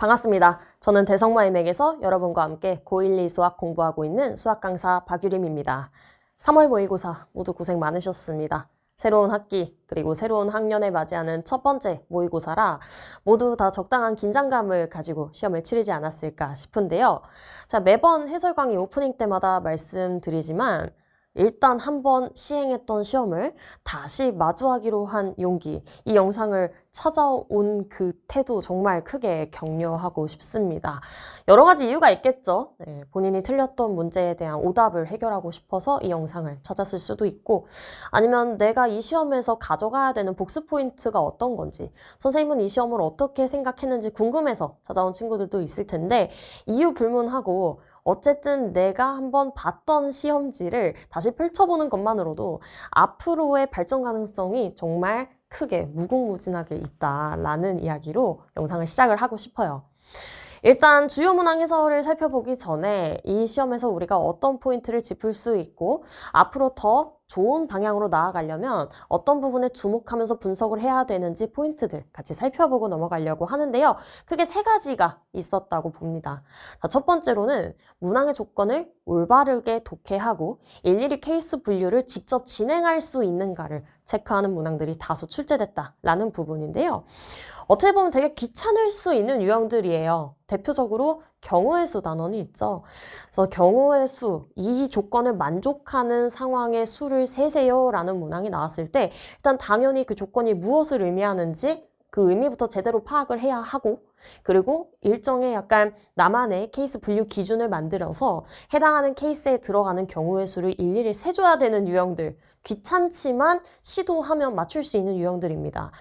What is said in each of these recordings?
반갑습니다. 저는 대성마이맥에서 여러분과 함께 고1, 2 수학 공부하고 있는 수학 강사 박유림입니다. 3월 모의고사 모두 고생 많으셨습니다. 새로운 학기 그리고 새로운 학년을 맞이하는 첫 번째 모의고사라 모두 다 적당한 긴장감을 가지고 시험을 치르지 않았을까 싶은데요. 자, 매번 해설 강의 오프닝 때마다 말씀드리지만 일단 한번 시행했던 시험을 다시 마주하기로 한 용기, 이 영상을 찾아온 그 태도 정말 크게 격려하고 싶습니다. 여러 가지 이유가 있겠죠. 본인이 틀렸던 문제에 대한 오답을 해결하고 싶어서 이 영상을 찾았을 수도 있고, 아니면 내가 이 시험에서 가져가야 되는 복습 포인트가 어떤 건지, 선생님은 이 시험을 어떻게 생각했는지 궁금해서 찾아온 친구들도 있을 텐데, 이유 불문하고 어쨌든 내가 한번 봤던 시험지를 다시 펼쳐보는 것만으로도 앞으로의 발전 가능성이 정말 크게 무궁무진하게 있다라는 이야기로 영상을 시작을 하고 싶어요. 일단 주요 문항 해설을 살펴보기 전에 이 시험에서 우리가 어떤 포인트를 짚을 수 있고 앞으로 더 좋은 방향으로 나아가려면 어떤 부분에 주목하면서 분석을 해야 되는지 포인트들 같이 살펴보고 넘어가려고 하는데요. 크게 세 가지가 있었다고 봅니다. 자, 첫 번째로는 문항의 조건을 올바르게 독해하고 일일이 케이스 분류를 직접 진행할 수 있는가를 체크하는 문항들이 다수 출제됐다라는 부분인데요. 어떻게 보면 되게 귀찮을 수 있는 유형들이에요. 대표적으로 경우의 수 단원이 있죠. 그래서 경우의 수, 이 조건을 만족하는 상황의 수를 세세요 라는 문항이 나왔을 때 일단 당연히 그 조건이 무엇을 의미하는지 그 의미부터 제대로 파악을 해야 하고, 그리고 일정의 약간 나만의 케이스 분류 기준을 만들어서 해당하는 케이스에 들어가는 경우의 수를 일일이 세줘야 되는 유형들, 귀찮지만 시도하면 맞출 수 있는 유형들입니다.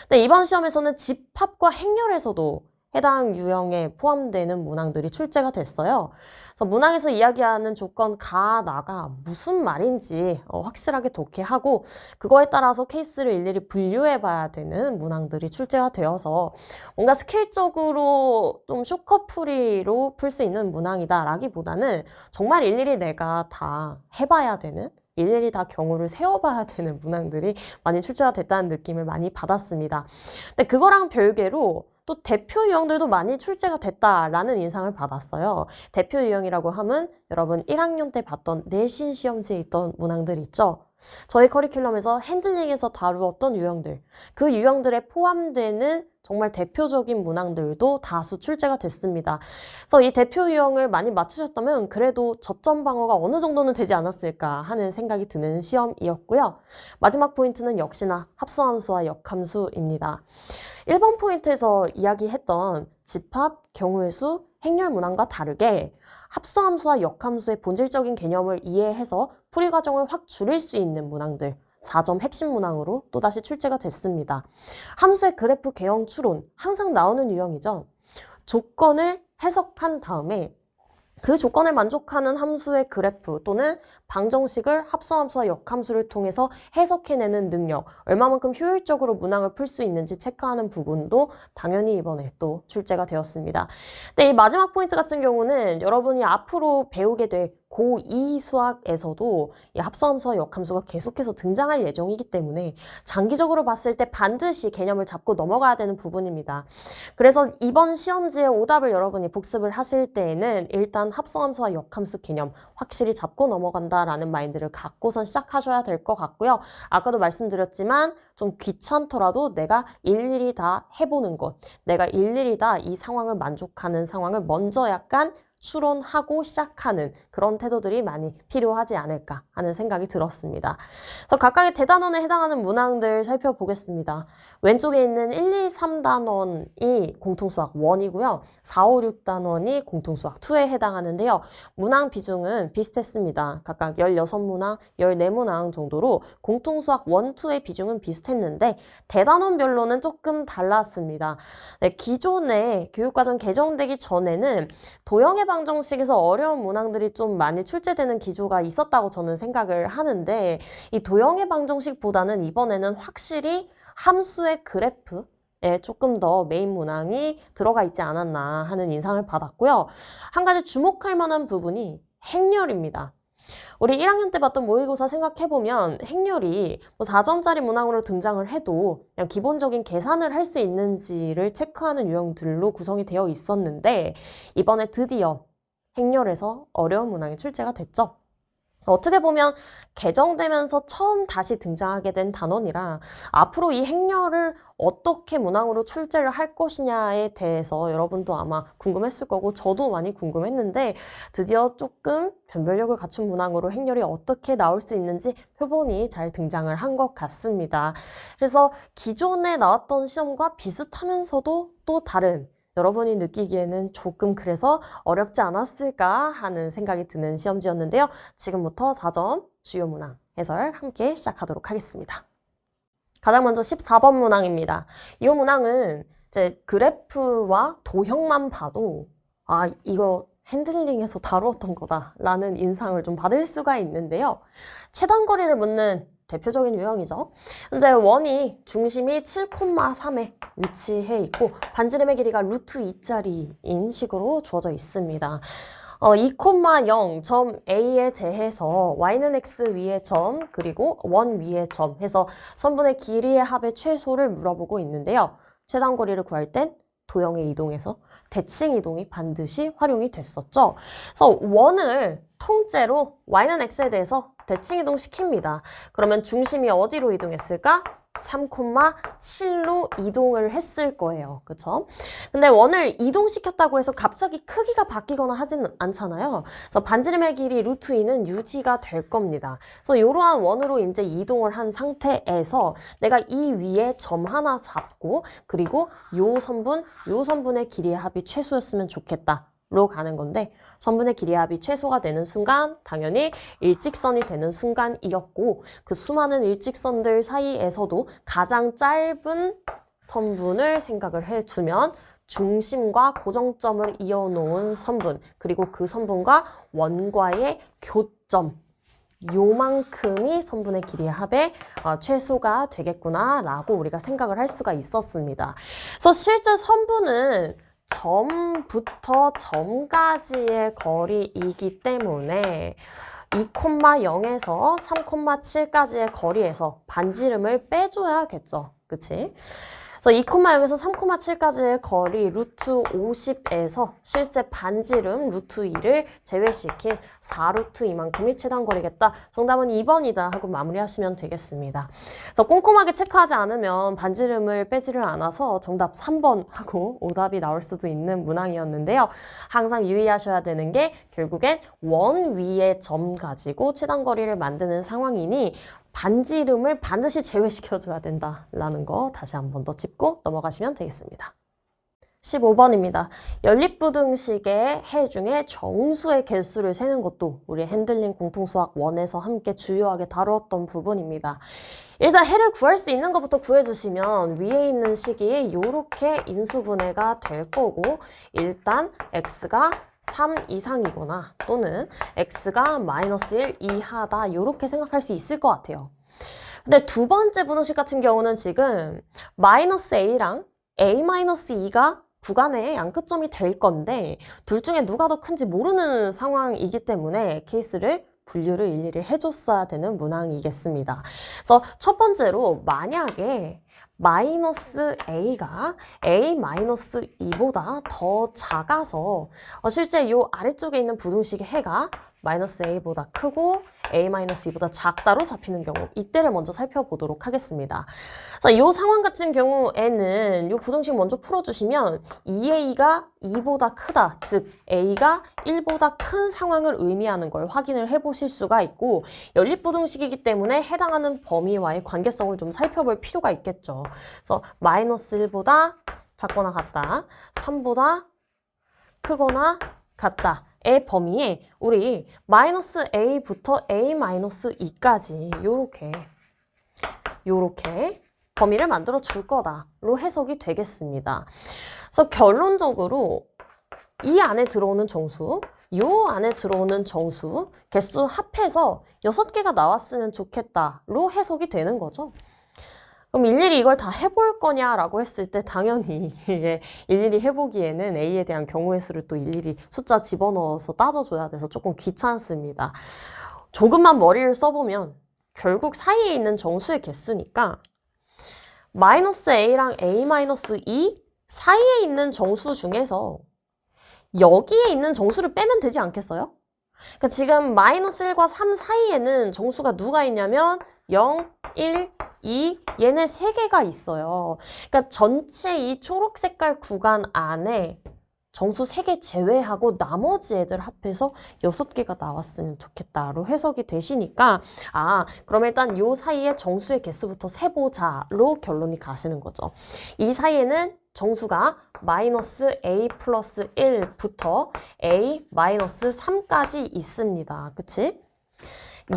근데 이번 시험에서는 집합과 행렬에서도 해당 유형에 포함되는 문항들이 출제가 됐어요. 그래서 문항에서 이야기하는 조건 가, 나가 무슨 말인지 확실하게 독해하고 그거에 따라서 케이스를 일일이 분류해 봐야 되는 문항들이 출제가 되어서 뭔가 스킬적으로 좀 쇼커풀이로 풀 수 있는 문항이다 라기보다는 정말 일일이 내가 다 해봐야 되는, 일일이 다 경우를 세워봐야 되는 문항들이 많이 출제가 됐다는 느낌을 많이 받았습니다. 근데 그거랑 별개로 또 대표 유형들도 많이 출제가 됐다라는 인상을 받았어요. 대표 유형이라고 하면 여러분 1학년 때 봤던 내신 시험지에 있던 문항들 있죠? 저희 커리큘럼에서 핸들링에서 다루었던 유형들, 그 유형들에 포함되는 정말 대표적인 문항들도 다수 출제가 됐습니다. 그래서 이 대표 유형을 많이 맞추셨다면 그래도 저점 방어가 어느 정도는 되지 않았을까 하는 생각이 드는 시험이었고요. 마지막 포인트는 역시나 합성함수와 역함수입니다. 1번 포인트에서 이야기했던 집합, 경우의 수, 행렬 문항과 다르게 합성함수와 역함수의 본질적인 개념을 이해해서 풀이 과정을 확 줄일 수 있는 문항들, 4점 핵심 문항으로 또다시 출제가 됐습니다. 함수의 그래프 개형 추론, 항상 나오는 유형이죠. 조건을 해석한 다음에 그 조건을 만족하는 함수의 그래프 또는 방정식을 합성함수와 역함수를 통해서 해석해내는 능력, 얼마만큼 효율적으로 문항을 풀 수 있는지 체크하는 부분도 당연히 이번에 또 출제가 되었습니다. 근데 이 마지막 포인트 같은 경우는 여러분이 앞으로 배우게 될 고2 수학에서도 이 합성함수와 역함수가 계속해서 등장할 예정이기 때문에 장기적으로 봤을 때 반드시 개념을 잡고 넘어가야 되는 부분입니다. 그래서 이번 시험지의 오답을 여러분이 복습을 하실 때에는 일단 합성함수와 역함수 개념 확실히 잡고 넘어간다라는 마인드를 갖고선 시작하셔야 될 것 같고요. 아까도 말씀드렸지만 좀 귀찮더라도 내가 일일이 다 해보는 것, 내가 일일이 다 이 상황을 만족하는 상황을 먼저 약간 추론하고 시작하는 그런 태도들이 많이 필요하지 않을까 하는 생각이 들었습니다. 그래서 각각의 대단원에 해당하는 문항들 살펴보겠습니다. 왼쪽에 있는 1, 2, 3단원이 공통수학 1이고요. 4, 5, 6단원이 공통수학 2에 해당하는데요. 문항 비중은 비슷했습니다. 각각 16문항, 14문항 정도로 공통수학 1, 2의 비중은 비슷했는데 대단원별로는 조금 달랐습니다. 네, 기존의 교육과정 개정되기 전에는 도형의 방정식에서 어려운 문항들이 좀 많이 출제되는 기조가 있었다고 저는 생각을 하는데 이 도형의 방정식보다는 이번에는 확실히 함수의 그래프에 조금 더 메인 문항이 들어가 있지 않았나 하는 인상을 받았고요. 한 가지 주목할 만한 부분이 행렬입니다. 우리 1학년 때 봤던 모의고사 생각해보면 행렬이 뭐 4점짜리 문항으로 등장을 해도 그냥 기본적인 계산을 할 수 있는지를 체크하는 유형들로 구성이 되어 있었는데 이번에 드디어 행렬에서 어려운 문항이 출제가 됐죠. 어떻게 보면 개정되면서 처음 다시 등장하게 된 단원이라 앞으로 이 행렬을 어떻게 문항으로 출제를 할 것이냐에 대해서 여러분도 아마 궁금했을 거고 저도 많이 궁금했는데 드디어 조금 변별력을 갖춘 문항으로 행렬이 어떻게 나올 수 있는지 표본이 잘 등장을 한 것 같습니다. 그래서 기존에 나왔던 시험과 비슷하면서도 또 다른 여러분이 느끼기에는 조금 그래서 어렵지 않았을까 하는 생각이 드는 시험지였는데요. 지금부터 4점 주요 문항 해설 함께 시작하도록 하겠습니다. 가장 먼저 14번 문항입니다. 이 문항은 이제 그래프와 도형만 봐도 아, 이거 핸들링에서 다루었던 거다라는 인상을 좀 받을 수가 있는데요. 최단거리를 묻는 대표적인 유형이죠. 현재 원이 중심이 7,3에 위치해 있고 반지름의 길이가 루트 2짜리인 식으로 주어져 있습니다. 2,0 점 A에 대해서 y는 x 위의 점 그리고 원 위의 점 해서 선분의 길이의 합의 최소를 물어보고 있는데요. 최단거리를 구할 땐 도형에 이동해서 대칭 이동이 반드시 활용이 됐었죠. 그래서 원을 통째로 y는 x에 대해서 대칭 이동시킵니다. 그러면 중심이 어디로 이동했을까? 3,7로 이동을 했을 거예요. 그쵸? 근데 원을 이동시켰다고 해서 갑자기 크기가 바뀌거나 하진 않잖아요. 그래서 반지름의 길이 루트 2는 유지가 될 겁니다. 그래서 이러한 원으로 이제 이동을 한 상태에서 내가 이 위에 점 하나 잡고 그리고 요 선분의 길이의 합이 최소였으면 좋겠다. 로 가는 건데 선분의 길이의 합이 최소가 되는 순간 당연히 일직선이 되는 순간이었고 그 수많은 일직선들 사이에서도 가장 짧은 선분을 생각을 해주면 중심과 고정점을 이어놓은 선분 그리고 그 선분과 원과의 교점 요만큼이 선분의 길이의 합의 최소가 되겠구나 라고 우리가 생각을 할 수가 있었습니다. 그래서 실제 선분은 점부터 점까지의 거리이기 때문에 2,0에서 3,7까지의 거리에서 반지름을 빼줘야겠죠. 그치? 그래서 2,0에서 3,7까지의 거리 루트 50에서 실제 반지름 루트 2를 제외시킨 4루트 이만큼이 최단거리겠다. 정답은 2번이다 하고 마무리하시면 되겠습니다. 그래서 꼼꼼하게 체크하지 않으면 반지름을 빼지를 않아서 정답 3번 하고 오답이 나올 수도 있는 문항이었는데요. 항상 유의하셔야 되는 게 결국엔 원 위의 점 가지고 최단거리를 만드는 상황이니 반지름을 반드시 제외시켜줘야 된다라는 거 다시 한 번 더 짚고 넘어가시면 되겠습니다. 15번입니다. 연립부등식의 해 중에 정수의 개수를 세는 것도 우리 핸들링 공통수학 1에서 함께 주요하게 다루었던 부분입니다. 일단 해를 구할 수 있는 것부터 구해주시면 위에 있는 식이 이렇게 인수분해가 될 거고 일단 x가 3 이상이거나 또는 x가 마이너스 1 이하다 이렇게 생각할 수 있을 것 같아요. 근데 두 번째 분홍식 같은 경우는 지금 마이너스 a랑 a-2가 구간의 양끝점이 될 건데 둘 중에 누가 더 큰지 모르는 상황이기 때문에 케이스를 분류를 일일이 해줬어야 되는 문항이겠습니다. 그래서 첫 번째로 만약에 마이너스 a가 a-2보다 더 작아서 실제 이 아래쪽에 있는 부등식의 해가 마이너스 a보다 크고 a-2보다 작다로 잡히는 경우 이때를 먼저 살펴보도록 하겠습니다. 자, 이 상황 같은 경우에는 이 부등식 먼저 풀어주시면 2a가 2보다 크다, 즉 a가 1보다 큰 상황을 의미하는 걸 확인을 해보실 수가 있고 연립부등식이기 때문에 해당하는 범위와의 관계성을 좀 살펴볼 필요가 있겠죠. 그래서 마이너스 1보다 작거나 같다, 3보다 크거나 같다. 의 범위에 우리 마이너스 a부터 a-2까지 요렇게 범위를 만들어 줄 거다로 해석이 되겠습니다. 그래서 결론적으로 이 안에 들어오는 정수, 요 안에 들어오는 정수 개수 합해서 6개가 나왔으면 좋겠다로 해석이 되는 거죠. 그럼 일일이 이걸 다 해볼 거냐라고 했을 때 당연히 이게 일일이 해보기에는 A에 대한 경우의 수를 또 일일이 숫자 집어넣어서 따져줘야 돼서 조금 귀찮습니다. 조금만 머리를 써보면 결국 사이에 있는 정수의 개수니까 마이너스 a랑 a-2 사이에 있는 정수 중에서 여기에 있는 정수를 빼면 되지 않겠어요? 그러니까 지금 마이너스 1과 3 사이에는 정수가 누가 있냐면 0, 1, 2 얘네 3개가 있어요. 그러니까 전체 이 초록 색깔 구간 안에 정수 3개 제외하고 나머지 애들 합해서 6개가 나왔으면 좋겠다로 해석이 되시니까 그럼 일단 요 사이에 정수의 개수부터 세보자로 결론이 가시는 거죠. 이 사이에는 정수가 마이너스 a 플러스 1부터 a 마이너스 3까지 있습니다. 그치?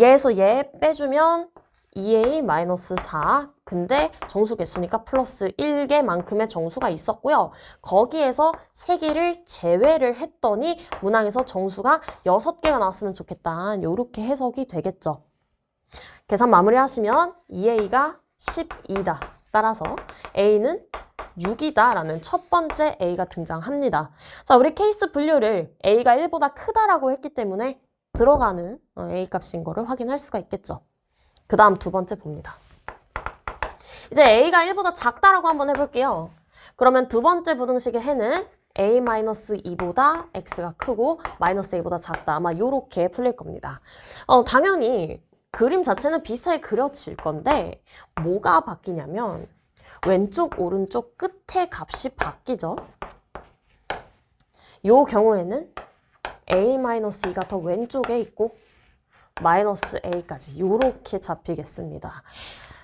얘에서 얘 빼주면 2a 마이너스 4 근데 정수 개수니까 플러스 1개만큼의 정수가 있었고요. 거기에서 3개를 제외를 했더니 문항에서 정수가 6개가 나왔으면 좋겠다. 이렇게 해석이 되겠죠. 계산 마무리하시면 2a가 12다. 따라서 a는 6이다 라는 첫 번째 a가 등장합니다. 자, 우리 케이스 분류를 a가 1보다 크다라고 했기 때문에 들어가는 a 값인 거를 확인할 수가 있겠죠. 그 다음 두 번째 봅니다. 이제 a가 1보다 작다라고 한번 해볼게요. 그러면 두 번째 부등식의 해는 a-2보다 x가 크고 마이너스 a보다 작다. 아마 이렇게 풀릴 겁니다. 당연히 그림 자체는 비슷하게 그려질 건데 뭐가 바뀌냐면 왼쪽 오른쪽 끝에 값이 바뀌죠. 이 경우에는 a-2가 더 왼쪽에 있고 마이너스 a까지 이렇게 잡히겠습니다.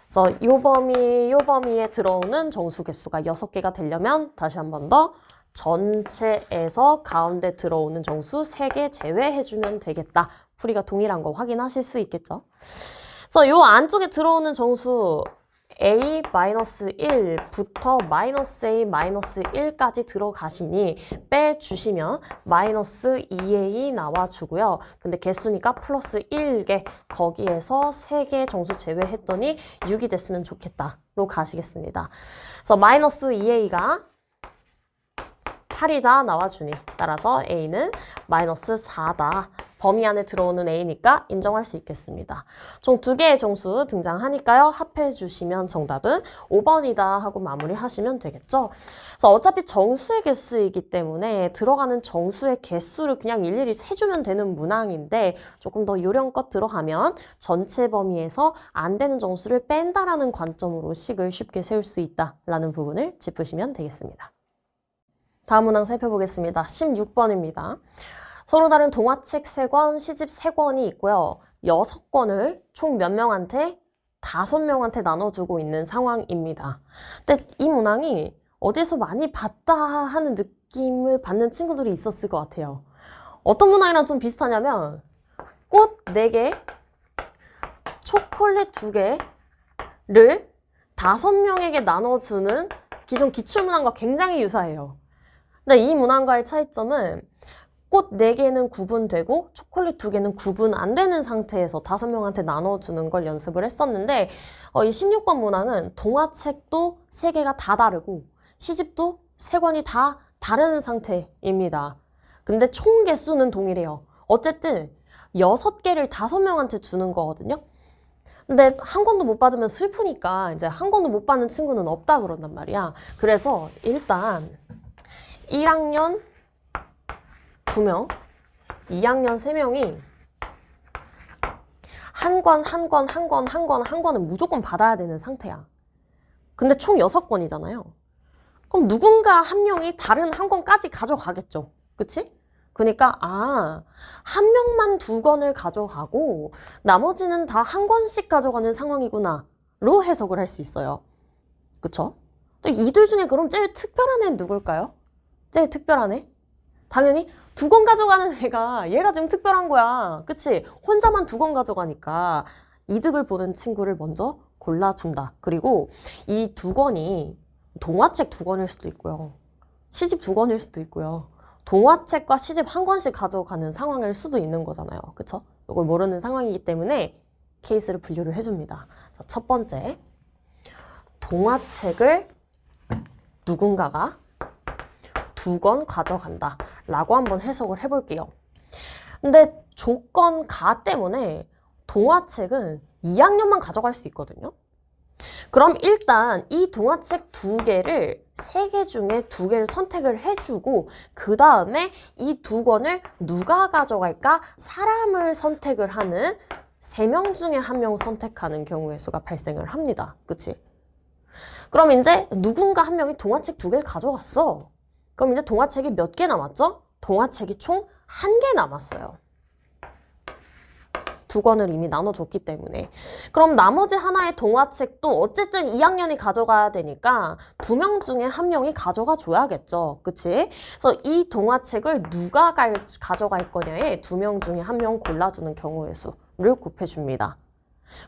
그래서 요 범위에 들어오는 정수 개수가 6개가 되려면 다시 한 번 더 전체에서 가운데 들어오는 정수 3개 제외해주면 되겠다. 풀이가 동일한 거 확인하실 수 있겠죠. 그래서 요 안쪽에 들어오는 정수 a-1부터 마이너스 a-1까지 들어가시니 빼주시면 마이너스 2a 나와주고요. 근데 개수니까 플러스 1개 거기에서 3개 정수 제외했더니 6이 됐으면 좋겠다로 가시겠습니다. 그래서 마이너스 2a가 8이다 나와주니 따라서 a는 마이너스 4다. 범위 안에 들어오는 a니까 인정할 수 있겠습니다. 총 2개의 정수 등장하니까요. 합해 주시면 정답은 5번이다 하고 마무리하시면 되겠죠. 그래서 어차피 정수의 개수이기 때문에 들어가는 정수의 개수를 그냥 일일이 세주면 되는 문항인데 조금 더 요령껏 들어가면 전체 범위에서 안 되는 정수를 뺀다라는 관점으로 식을 쉽게 세울 수 있다라는 부분을 짚으시면 되겠습니다. 다음 문항 살펴보겠습니다. 16번입니다. 서로 다른 동화책 3권, 시집 3권이 있고요. 6권을 총 몇 명한테? 5명한테 나눠주고 있는 상황입니다. 근데 이 문항이 어디서 많이 봤다 하는 느낌을 받는 친구들이 있었을 것 같아요. 어떤 문항이랑 좀 비슷하냐면 꽃 4개, 초콜릿 2개를 5명에게 나눠주는 기존 기출문항과 굉장히 유사해요. 근데 이 문항과의 차이점은 꽃 4개는 구분되고 초콜릿 2개는 구분 안 되는 상태에서 5명한테 나눠주는 걸 연습을 했었는데 이 16번 문항은 동화책도 3개가 다 다르고 시집도 3권이 다 다른 상태입니다. 근데 총 개수는 동일해요. 어쨌든 6개를 5명한테 주는 거거든요. 근데 한 권도 못 받으면 슬프니까 이제 한 권도 못 받는 친구는 없다 그런단 말이야. 그래서 일단 1학년 2명, 2학년 3명이 한 권은 무조건 받아야 되는 상태야. 근데 총 6권이잖아요. 그럼 누군가 한 명이 다른 한 권까지 가져가겠죠. 그치? 그러니까 한 명만 2권을 가져가고 나머지는 다 한 권씩 가져가는 상황이구나 로 해석을 할 수 있어요. 그쵸? 또 이들 중에 그럼 제일 특별한 애는 누굴까요? 제일 특별한 애? 당연히 2권 가져가는 애가 얘가 지금 특별한 거야. 그치? 혼자만 2권 가져가니까 이득을 보는 친구를 먼저 골라준다. 그리고 이 2권이 동화책 2권일 수도 있고요. 시집 2권일 수도 있고요. 동화책과 시집 1권씩 가져가는 상황일 수도 있는 거잖아요. 그쵸? 이걸 모르는 상황이기 때문에 케이스를 분류를 해줍니다. 자, 첫 번째, 동화책을 누군가가 2권 가져간다 라고 한번 해석을 해볼게요. 근데 조건 가 때문에 동화책은 2학년만 가져갈 수 있거든요. 그럼 일단 이 동화책 2개를 3개 중에 2개를 선택을 해주고 그 다음에 이 2권을 누가 가져갈까? 사람을 선택을 하는 3명 중에 1명 선택하는 경우의 수가 발생을 합니다. 그치? 그럼 이제 누군가 한 명이 동화책 2개를 가져갔어. 그럼 이제 동화책이 몇 개 남았죠? 동화책이 총 1개 남았어요. 2권을 이미 나눠줬기 때문에. 그럼 나머지 하나의 동화책도 어쨌든 2학년이 가져가야 되니까 2명 중에 1명이 가져가 줘야겠죠. 그치? 그래서 이 동화책을 누가 가져갈 거냐에 2명 중에 1명 골라주는 경우의 수를 곱해줍니다.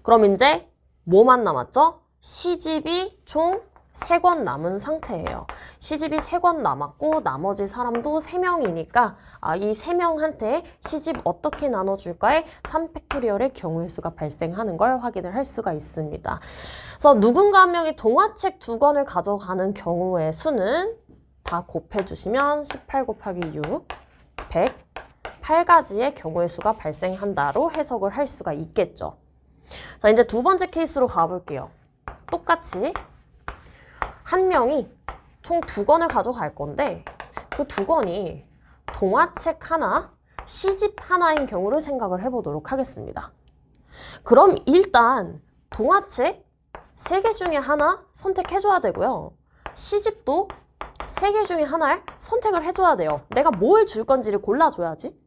그럼 이제 뭐만 남았죠? 시집이 총 3권 남은 상태예요. 시집이 3권 남았고 나머지 사람도 3명이니까 이 3명한테 시집 어떻게 나눠줄까에 3팩토리얼의 경우의 수가 발생하는 걸 확인을 할 수가 있습니다. 그래서 누군가 한 명이 동화책 2권을 가져가는 경우의 수는 다 곱해주시면 18 곱하기 6, 108가지의 경우의 수가 발생한다로 해석을 할 수가 있겠죠. 자, 이제 2번째 케이스로 가볼게요. 똑같이 한 명이 총 2권을 가져갈 건데 그 2권이 동화책 하나, 시집 하나인 경우를 생각을 해보도록 하겠습니다. 그럼 일단 동화책 3개 중에 하나 선택해줘야 되고요. 시집도 3개 중에 하나를 선택을 해줘야 돼요. 내가 뭘 줄 건지를 골라줘야지.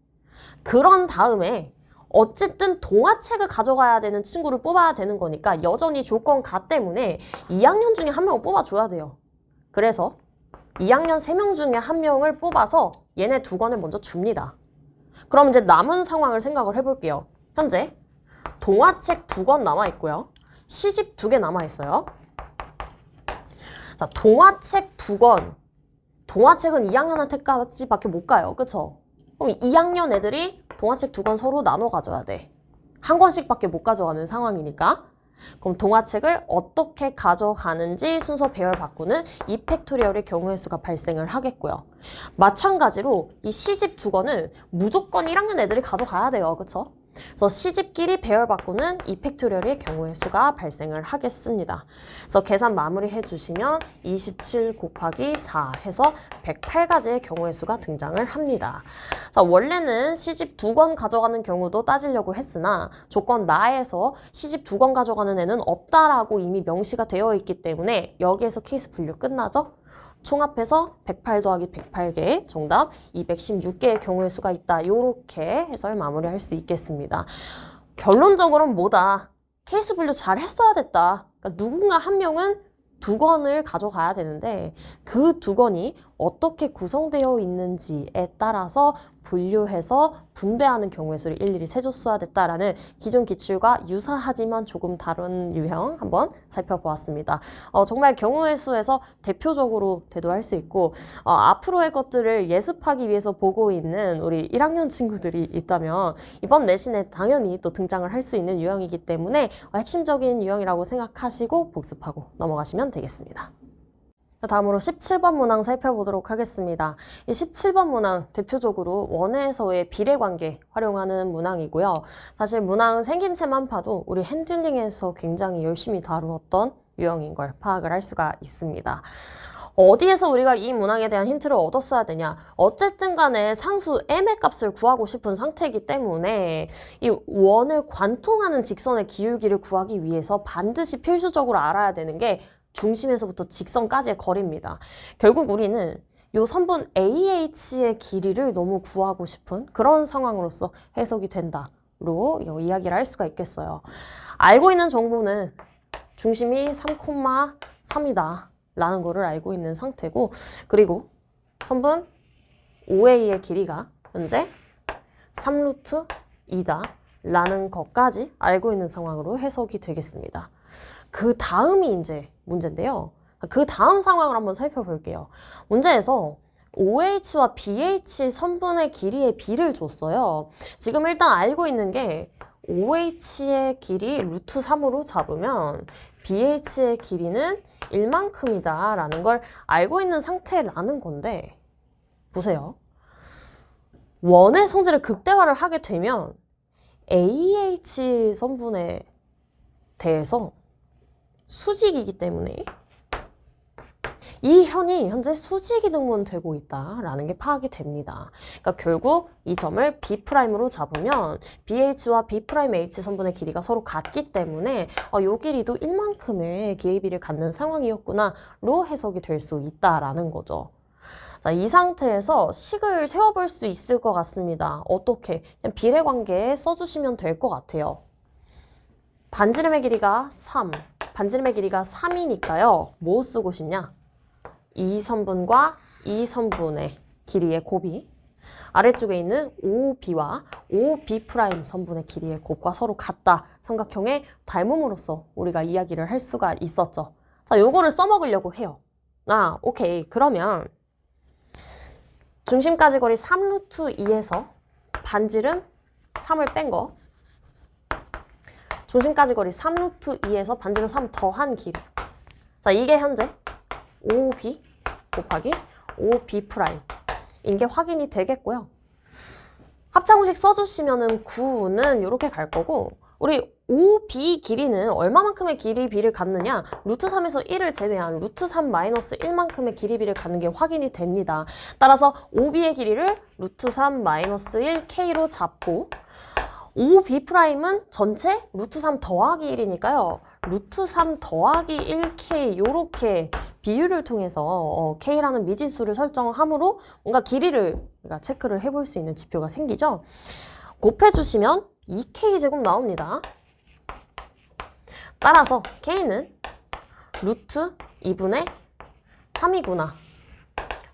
그런 다음에 어쨌든 동화책을 가져가야 되는 친구를 뽑아야 되는 거니까 여전히 조건 가 때문에 2학년 중에 1명을 뽑아줘야 돼요. 그래서 2학년 3명 중에 1명을 뽑아서 얘네 2권을 먼저 줍니다. 그럼 이제 남은 상황을 생각을 해볼게요. 현재 동화책 2권 남아있고요. 시집 2개 남아있어요. 자, 동화책 2권. 동화책은 2학년한테까지밖에 못 가요. 그쵸? 그럼 2학년 애들이 동화책 2권 서로 나눠 가져야 돼. 한 권씩밖에 못 가져가는 상황이니까. 그럼 동화책을 어떻게 가져가는지 순서 배열 바꾸는 2팩토리얼의 경우의 수가 발생을 하겠고요. 마찬가지로 이 시집 2권은 무조건 1학년 애들이 가져가야 돼요. 그쵸? 그래서 시집끼리 배열 바꾸는 2팩토리얼의 경우의 수가 발생을 하겠습니다. 그래서 계산 마무리 해주시면 27 곱하기 4 해서 108가지의 경우의 수가 등장을 합니다. 자, 원래는 시집 2권 가져가는 경우도 따지려고 했으나 조건 나에서 시집 2권 가져가는 애는 없다라고 이미 명시가 되어 있기 때문에 여기에서 케이스 분류 끝나죠? 총합해서 108 더하기 108개, 정답 216개의 경우의 수가 있다. 이렇게 해설 마무리할 수 있겠습니다. 결론적으로는 뭐다? 케이스 분류 잘 했어야 됐다. 그러니까 누군가 한 명은 2권을 가져가야 되는데 그 2권이 어떻게 구성되어 있는지에 따라서 분류해서 분배하는 경우의 수를 일일이 세줬어야 됐다라는 기존 기출과 유사하지만 조금 다른 유형 한번 살펴보았습니다. 정말 경우의 수에서 대표적으로 대두할 수 있고 앞으로의 것들을 예습하기 위해서 보고 있는 우리 1학년 친구들이 있다면 이번 내신에 당연히 또 등장을 할 수 있는 유형이기 때문에 핵심적인 유형이라고 생각하시고 복습하고 넘어가시면 되겠습니다. 다음으로 17번 문항 살펴보도록 하겠습니다. 이 17번 문항 대표적으로 원에서의 비례관계 활용하는 문항이고요. 사실 문항 생김새만 봐도 우리 핸들링에서 굉장히 열심히 다루었던 유형인 걸 파악을 할 수가 있습니다. 어디에서 우리가 이 문항에 대한 힌트를 얻었어야 되냐? 어쨌든 간에 상수 m의 값을 구하고 싶은 상태이기 때문에 이 원을 관통하는 직선의 기울기를 구하기 위해서 반드시 필수적으로 알아야 되는 게 중심에서부터 직선까지의 거리입니다. 결국 우리는 이 선분 AH의 길이를 너무 구하고 싶은 그런 상황으로서 해석이 된다로 이야기를 할 수가 있겠어요. 알고 있는 정보는 중심이 3,3이다 라는 거를 알고 있는 상태고, 그리고 선분 OA의 길이가 현재 3루트 2다 라는 것까지 알고 있는 상황으로 해석이 되겠습니다. 그 다음이 이제 문제인데요. 그 다음 상황을 한번 살펴볼게요. 문제에서 OH와 BH 선분의 길이의 비를 줬어요. 지금 일단 알고 있는 게 OH의 길이 루트 3으로 잡으면 BH의 길이는 1만큼이다 라는 걸 알고 있는 상태라는 건데, 보세요. 원의 성질을 극대화를 하게 되면 AH 선분에 대해서 수직이기 때문에 이 현이 현재 수직이 등분되고 있다라는 게 파악이 됩니다. 그러니까 결국 이 점을 B'으로 잡으면 BH와 B'H 선분의 길이가 서로 같기 때문에 이 길이도 1만큼의 기회비를 갖는 상황이었구나로 해석이 될 수 있다라는 거죠. 자, 이 상태에서 식을 세워볼 수 있을 것 같습니다. 어떻게? 그냥 비례관계에 써주시면 될 것 같아요. 반지름의 길이가 3, 반지름의 길이가 3이니까요. 뭐 쓰고 싶냐? 이 선분과 이 선분의 길이의 곱이 아래쪽에 있는 OB와 OB' 선분의 길이의 곱과 서로 같다. 삼각형의 닮음으로써 우리가 이야기를 할 수가 있었죠. 자, 요거를 써먹으려고 해요. 오케이. 그러면 중심까지 거리 3루트2에서 반지름 3을 뺀 거, 중심까지 거리 3루트2에서 반지름 3 더한 길이. 자, 이게 현재 OB 곱하기 OB' 인 게 확인이 되겠고요. 합차공식 써주시면은 9는 이렇게 갈 거고, 우리 OB 길이는 얼마만큼의 길이비를 갖느냐? 루트 3에서 1을 제외한 루트 3 마이너스 1만큼의 길이비를 갖는 게 확인이 됩니다. 따라서 OB의 길이를 루트 3 마이너스 1K로 잡고, OB'은 전체 루트 3 더하기 1이니까요. 루트 3 더하기 1K 요렇게 비율을 통해서 K라는 미지수를 설정함으로 뭔가 길이를 우리가 체크를 해볼 수 있는 지표가 생기죠. 곱해주시면 2K제곱 나옵니다. 따라서 K는 루트 2분의 3이구나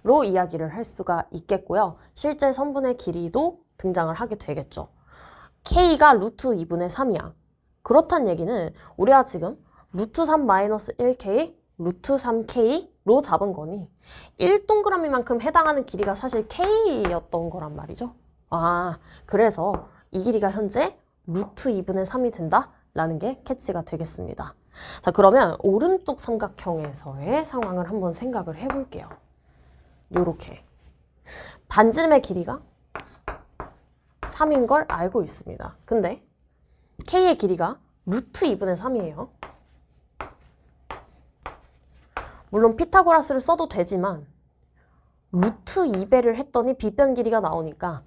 로 이야기를 할 수가 있겠고요. 실제 선분의 길이도 등장을 하게 되겠죠. K가 루트 2분의 3이야. 그렇단 얘기는 우리가 지금 루트 3 마이너스 1K, 루트 3K로 잡은 거니 1동그라미만큼 해당하는 길이가 사실 K였던 거란 말이죠. 그래서 이 길이가 현재 루트 2분의 3이 된다라는 게 캐치가 되겠습니다. 자, 그러면 오른쪽 삼각형에서의 상황을 한번 생각을 해볼게요. 요렇게 반지름의 길이가 3인 걸 알고 있습니다. 근데 K의 길이가 루트 2분의 3이에요. 물론 피타고라스를 써도 되지만 루트 2배를 했더니 빗변 길이가 나오니까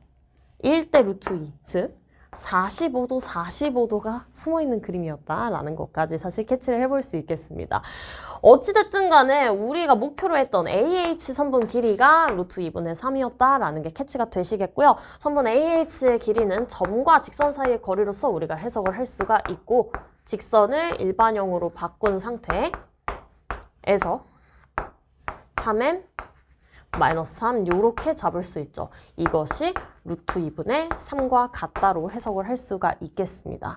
1대 루트 2, 즉 45도, 45도가 숨어있는 그림이었다라는 것까지 사실 캐치를 해볼 수 있겠습니다. 어찌됐든 간에 우리가 목표로 했던 AH 선분 길이가 루트 2분의 3이었다라는 게 캐치가 되시겠고요. 선분 AH의 길이는 점과 직선 사이의 거리로서 우리가 해석을 할 수가 있고, 직선을 일반형으로 바꾼 상태에서 3m 마이너스 3 요렇게 잡을 수 있죠. 이것이 루트 2분의 3과 같다로 해석을 할 수가 있겠습니다.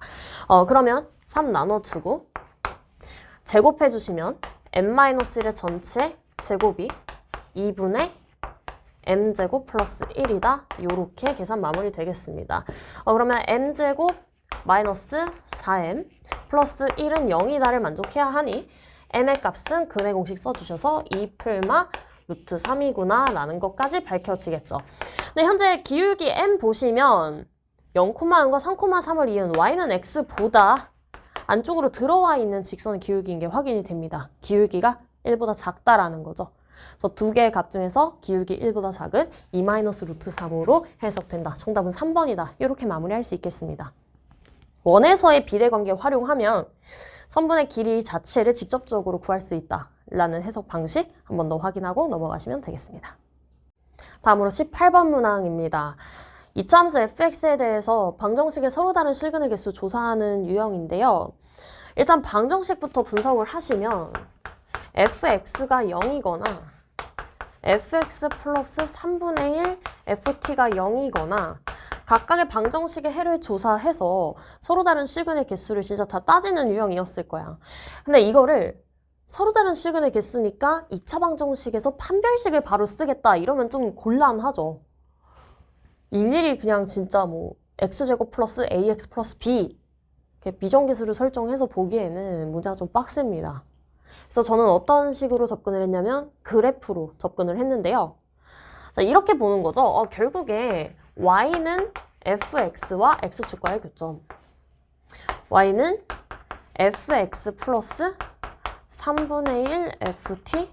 그러면 3 나눠주고 제곱해 주시면 m-1의 전체 제곱이 2분의 m제곱 플러스 1이다. 요렇게 계산 마무리 되겠습니다. 그러면 m제곱 마이너스 4m 플러스 1은 0이다를 만족해야 하니 m의 값은 근의 공식 써주셔서 2풀마 루트 3이구나 라는 것까지 밝혀지겠죠. 근데 현재 기울기 m 보시면 0,1과 3,3을 이은 y는 x보다 안쪽으로 들어와 있는 직선의 기울기인 게 확인이 됩니다. 기울기가 1보다 작다라는 거죠. 그래서 두 개의 값 중에서 기울기 1보다 작은 2 마이너스 루트 3으로 해석된다. 정답은 3번이다. 이렇게 마무리할 수 있겠습니다. 원에서의 비례관계 활용하면 선분의 길이 자체를 직접적으로 구할 수 있다 라는 해석 방식 한 번 더 확인하고 넘어가시면 되겠습니다. 다음으로 18번 문항입니다. 이차함수 fx에 대해서 방정식의 서로 다른 실근의 개수 조사하는 유형인데요. 일단 방정식부터 분석을 하시면 fx가 0이거나 fx 플러스 3분의 1 ft가 0이거나 각각의 방정식의 해를 조사해서 서로 다른 실근의 개수를 진짜 다 따지는 유형이었을 거야. 근데 이거를 서로 다른 실근의 개수니까 2차 방정식에서 판별식을 바로 쓰겠다 이러면 좀 곤란하죠. 일일이 그냥 진짜 뭐 x제곱 플러스 ax 플러스 b 이렇게 비정계수를 설정해서 보기에는 문제가 좀 빡셉니다. 그래서 저는 어떤 식으로 접근을 했냐면 그래프로 접근을 했는데요. 자, 이렇게 보는 거죠. 결국에 y는 fx와 x축과의 교점. y는 fx 플러스 3분의 1 ft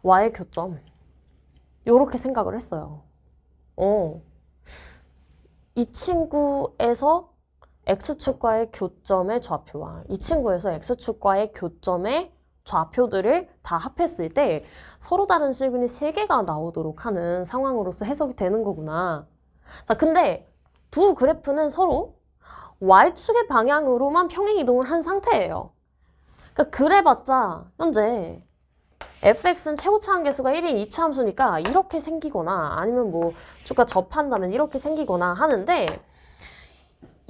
y의 교점. 요렇게 생각을 했어요. 이 친구에서 x축과의 교점의 좌표와 이 친구에서 x축과의 교점의 좌표들을 다 합했을 때 서로 다른 실근이 3개가 나오도록 하는 상황으로서 해석이 되는 거구나. 자, 근데 두 그래프는 서로 y축의 방향으로만 평행이동을 한 상태예요. 그러니까 그래봤자 현재 fx는 최고차 함계수가 1인 2차 함수니까 이렇게 생기거나 아니면 뭐 축과 접한다면 이렇게 생기거나 하는데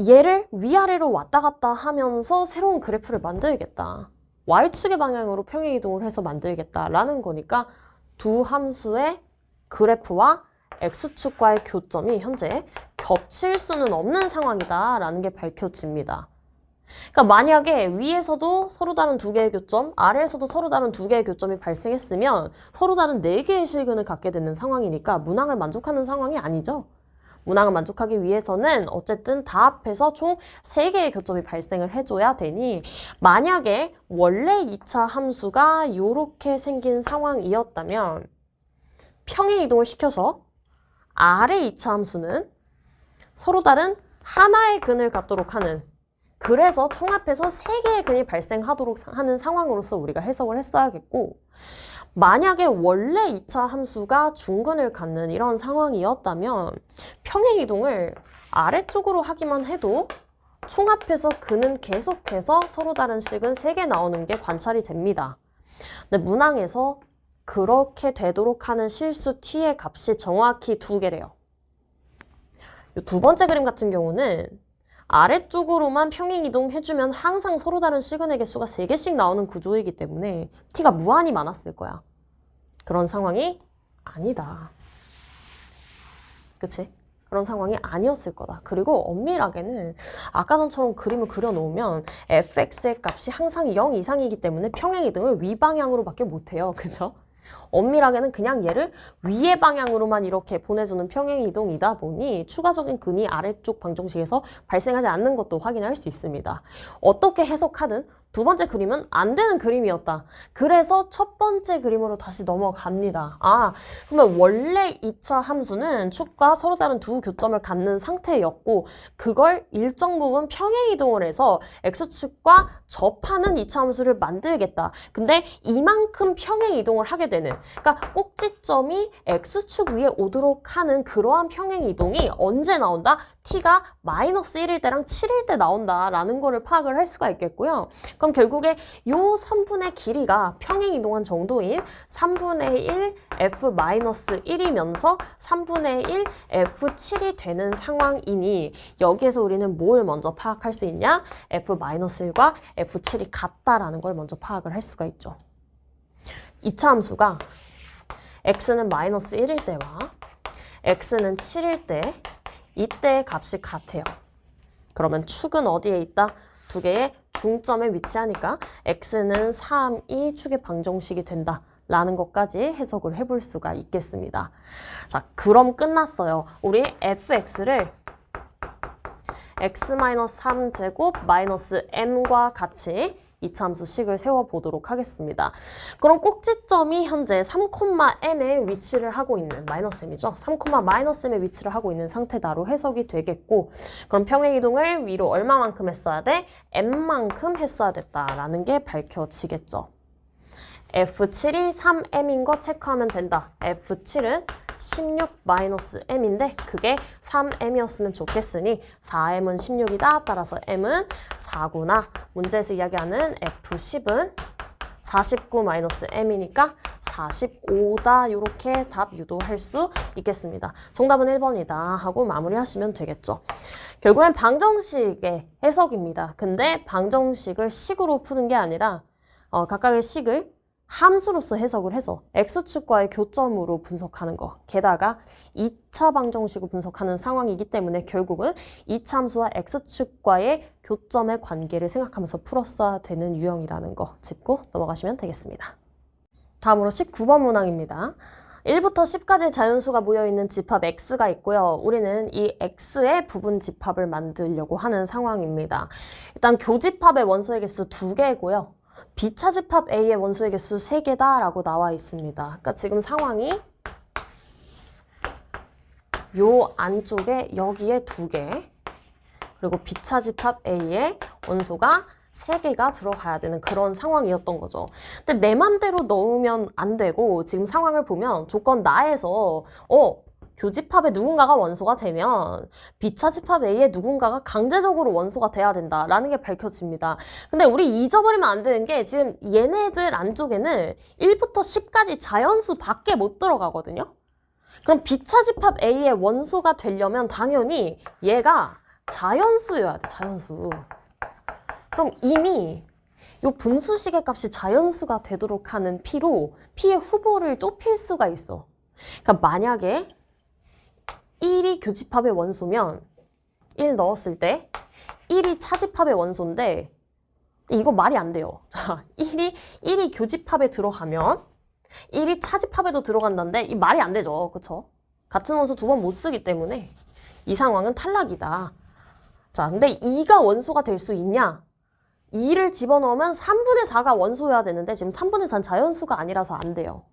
얘를 위아래로 왔다 갔다 하면서 새로운 그래프를 만들겠다. y축의 방향으로 평행이동을 해서 만들겠다라는 거니까 두 함수의 그래프와 x축과의 교점이 현재 겹칠 수는 없는 상황이다라는 게 밝혀집니다. 그러니까 만약에 위에서도 서로 다른 2개의 교점, 아래에서도 서로 다른 2개의 교점이 발생했으면 서로 다른 4개의 실근을 갖게 되는 상황이니까 문항을 만족하는 상황이 아니죠. 문항을 만족하기 위해서는 어쨌든 다 합해서 총 3개의 교점이 발생을 해줘야 되니 만약에 원래 2차 함수가 이렇게 생긴 상황이었다면 평행이동을 시켜서 아래 2차 함수는 서로 다른 하나의 근을 갖도록 하는, 그래서 총합해서 3개의 근이 발생하도록 하는 상황으로서 우리가 해석을 했어야겠고, 만약에 원래 2차 함수가 중근을 갖는 이런 상황이었다면 평행이동을 아래쪽으로 하기만 해도 총합해서 근은 계속해서 서로 다른 식은 3개 나오는 게 관찰이 됩니다. 근데 문항에서 그렇게 되도록 하는 실수 t의 값이 정확히 2개래요. 이 두 번째 그림 같은 경우는 아래쪽으로만 평행이동 해주면 항상 서로 다른 시그널 개수가 3개씩 나오는 구조이기 때문에 t가 무한히 많았을 거야. 그런 상황이 아니다. 그치? 그런 상황이 아니었을 거다. 그리고 엄밀하게는 아까 전처럼 그림을 그려놓으면 fx의 값이 항상 0 이상이기 때문에 평행이동을 위방향으로밖에 못해요. 그죠? 엄밀하게는 그냥 얘를 위의 방향으로만 이렇게 보내주는 평행이동이다 보니 추가적인 근이 아래쪽 방정식에서 발생하지 않는 것도 확인할 수 있습니다. 어떻게 해석하든 두 번째 그림은 안 되는 그림이었다. 그래서 첫 번째 그림으로 다시 넘어갑니다. 그러면 원래 2차 함수는 축과 서로 다른 두 교점을 갖는 상태였고 그걸 일정 부분 평행이동을 해서 x축과 접하는 2차 함수를 만들겠다. 근데 이만큼 평행이동을 하게 되는, 그러니까 꼭지점이 x축 위에 오도록 하는 그러한 평행이동이 언제 나온다? t가 마이너스 1일 때랑 7일 때 나온다라는 거를 파악을 할 수가 있겠고요. 그럼 결국에 요 3분의 길이가 평행이동한 정도인 3분의 1 f-1이면서 3분의 1 f7이 되는 상황이니 여기에서 우리는 뭘 먼저 파악할 수 있냐? f-1과 f7이 같다라는 걸 먼저 파악을 할 수가 있죠. 2차 함수가 x는 마이너스 1일 때와 x는 7일 때 이때의 값이 같아요. 그러면 축은 어디에 있다? 두 개의 중점에 위치하니까 x는 3이 축의 방정식이 된다 라는 것까지 해석을 해볼 수가 있겠습니다. 자, 그럼 끝났어요. 우리 fx를 x-3제곱 마이너스 m과 같이 2차 함수 식을 세워보도록 하겠습니다. 그럼 꼭지점이 현재 3,m에 위치를 하고 있는, 마이너스 m이죠. 3,-m에 위치를 하고 있는 상태다로 해석이 되겠고, 그럼 평행이동을 위로 얼마만큼 했어야 돼? m만큼 했어야 됐다라는 게 밝혀지겠죠. f7이 3m인 거 체크하면 된다. f7은 16-m인데 그게 3m이었으면 좋겠으니 4m은 16이다. 따라서 m은 4구나. 문제에서 이야기하는 f10은 49-m이니까 45다. 이렇게 답 유도할 수 있겠습니다. 정답은 1번이다 하고 마무리하시면 되겠죠. 결국엔 방정식의 해석입니다. 근데 방정식을 식으로 푸는 게 아니라 각각의 식을 함수로서 해석을 해서 x축과의 교점으로 분석하는 거. 게다가 2차 방정식으로 분석하는 상황이기 때문에 결국은 2차 함수와 x축과의 교점의 관계를 생각하면서 풀었어야 되는 유형이라는 거 짚고 넘어가시면 되겠습니다. 다음으로 19번 문항입니다. 1부터 10까지 자연수가 모여있는 집합 X가 있고요. 우리는 이 X의 부분 집합을 만들려고 하는 상황입니다. 일단 교집합의 원소의 개수 2개고요. 비차집합 A의 원소의 개수 3개다 라고 나와 있습니다. 그러니까 지금 상황이 요 안쪽에 여기에 2개, 그리고 비차집합 A의 원소가 3개가 들어가야 되는 그런 상황이었던 거죠. 근데 내 맘대로 넣으면 안 되고, 지금 상황을 보면 조건 나에서 교집합의 누군가가 원소가 되면 비차집합 A의 누군가가 강제적으로 원소가 돼야 된다라는 게 밝혀집니다. 근데 우리 잊어버리면 안 되는 게, 지금 얘네들 안쪽에는 1부터 10까지 자연수 밖에 못 들어가거든요. 그럼 비차집합 A의 원소가 되려면 당연히 얘가 자연수여야 돼, 자연수. 그럼 이미 이 분수식의 값이 자연수가 되도록 하는 P로 P의 후보를 좁힐 수가 있어. 그러니까 만약에 1이 교집합의 원소면 1 넣었을 때 1이 차집합의 원소인데, 이거 말이 안 돼요. 자, 1이 교집합에 들어가면 1이 차집합에도 들어간다는데 이 말이 안 되죠. 그쵸? 같은 원소 2번 못 쓰기 때문에 이 상황은 탈락이다. 자, 근데 2가 원소가 될 수 있냐? 2를 집어넣으면 3분의 4가 원소여야 되는데 지금 3분의 4는 자연수가 아니라서 안 돼요.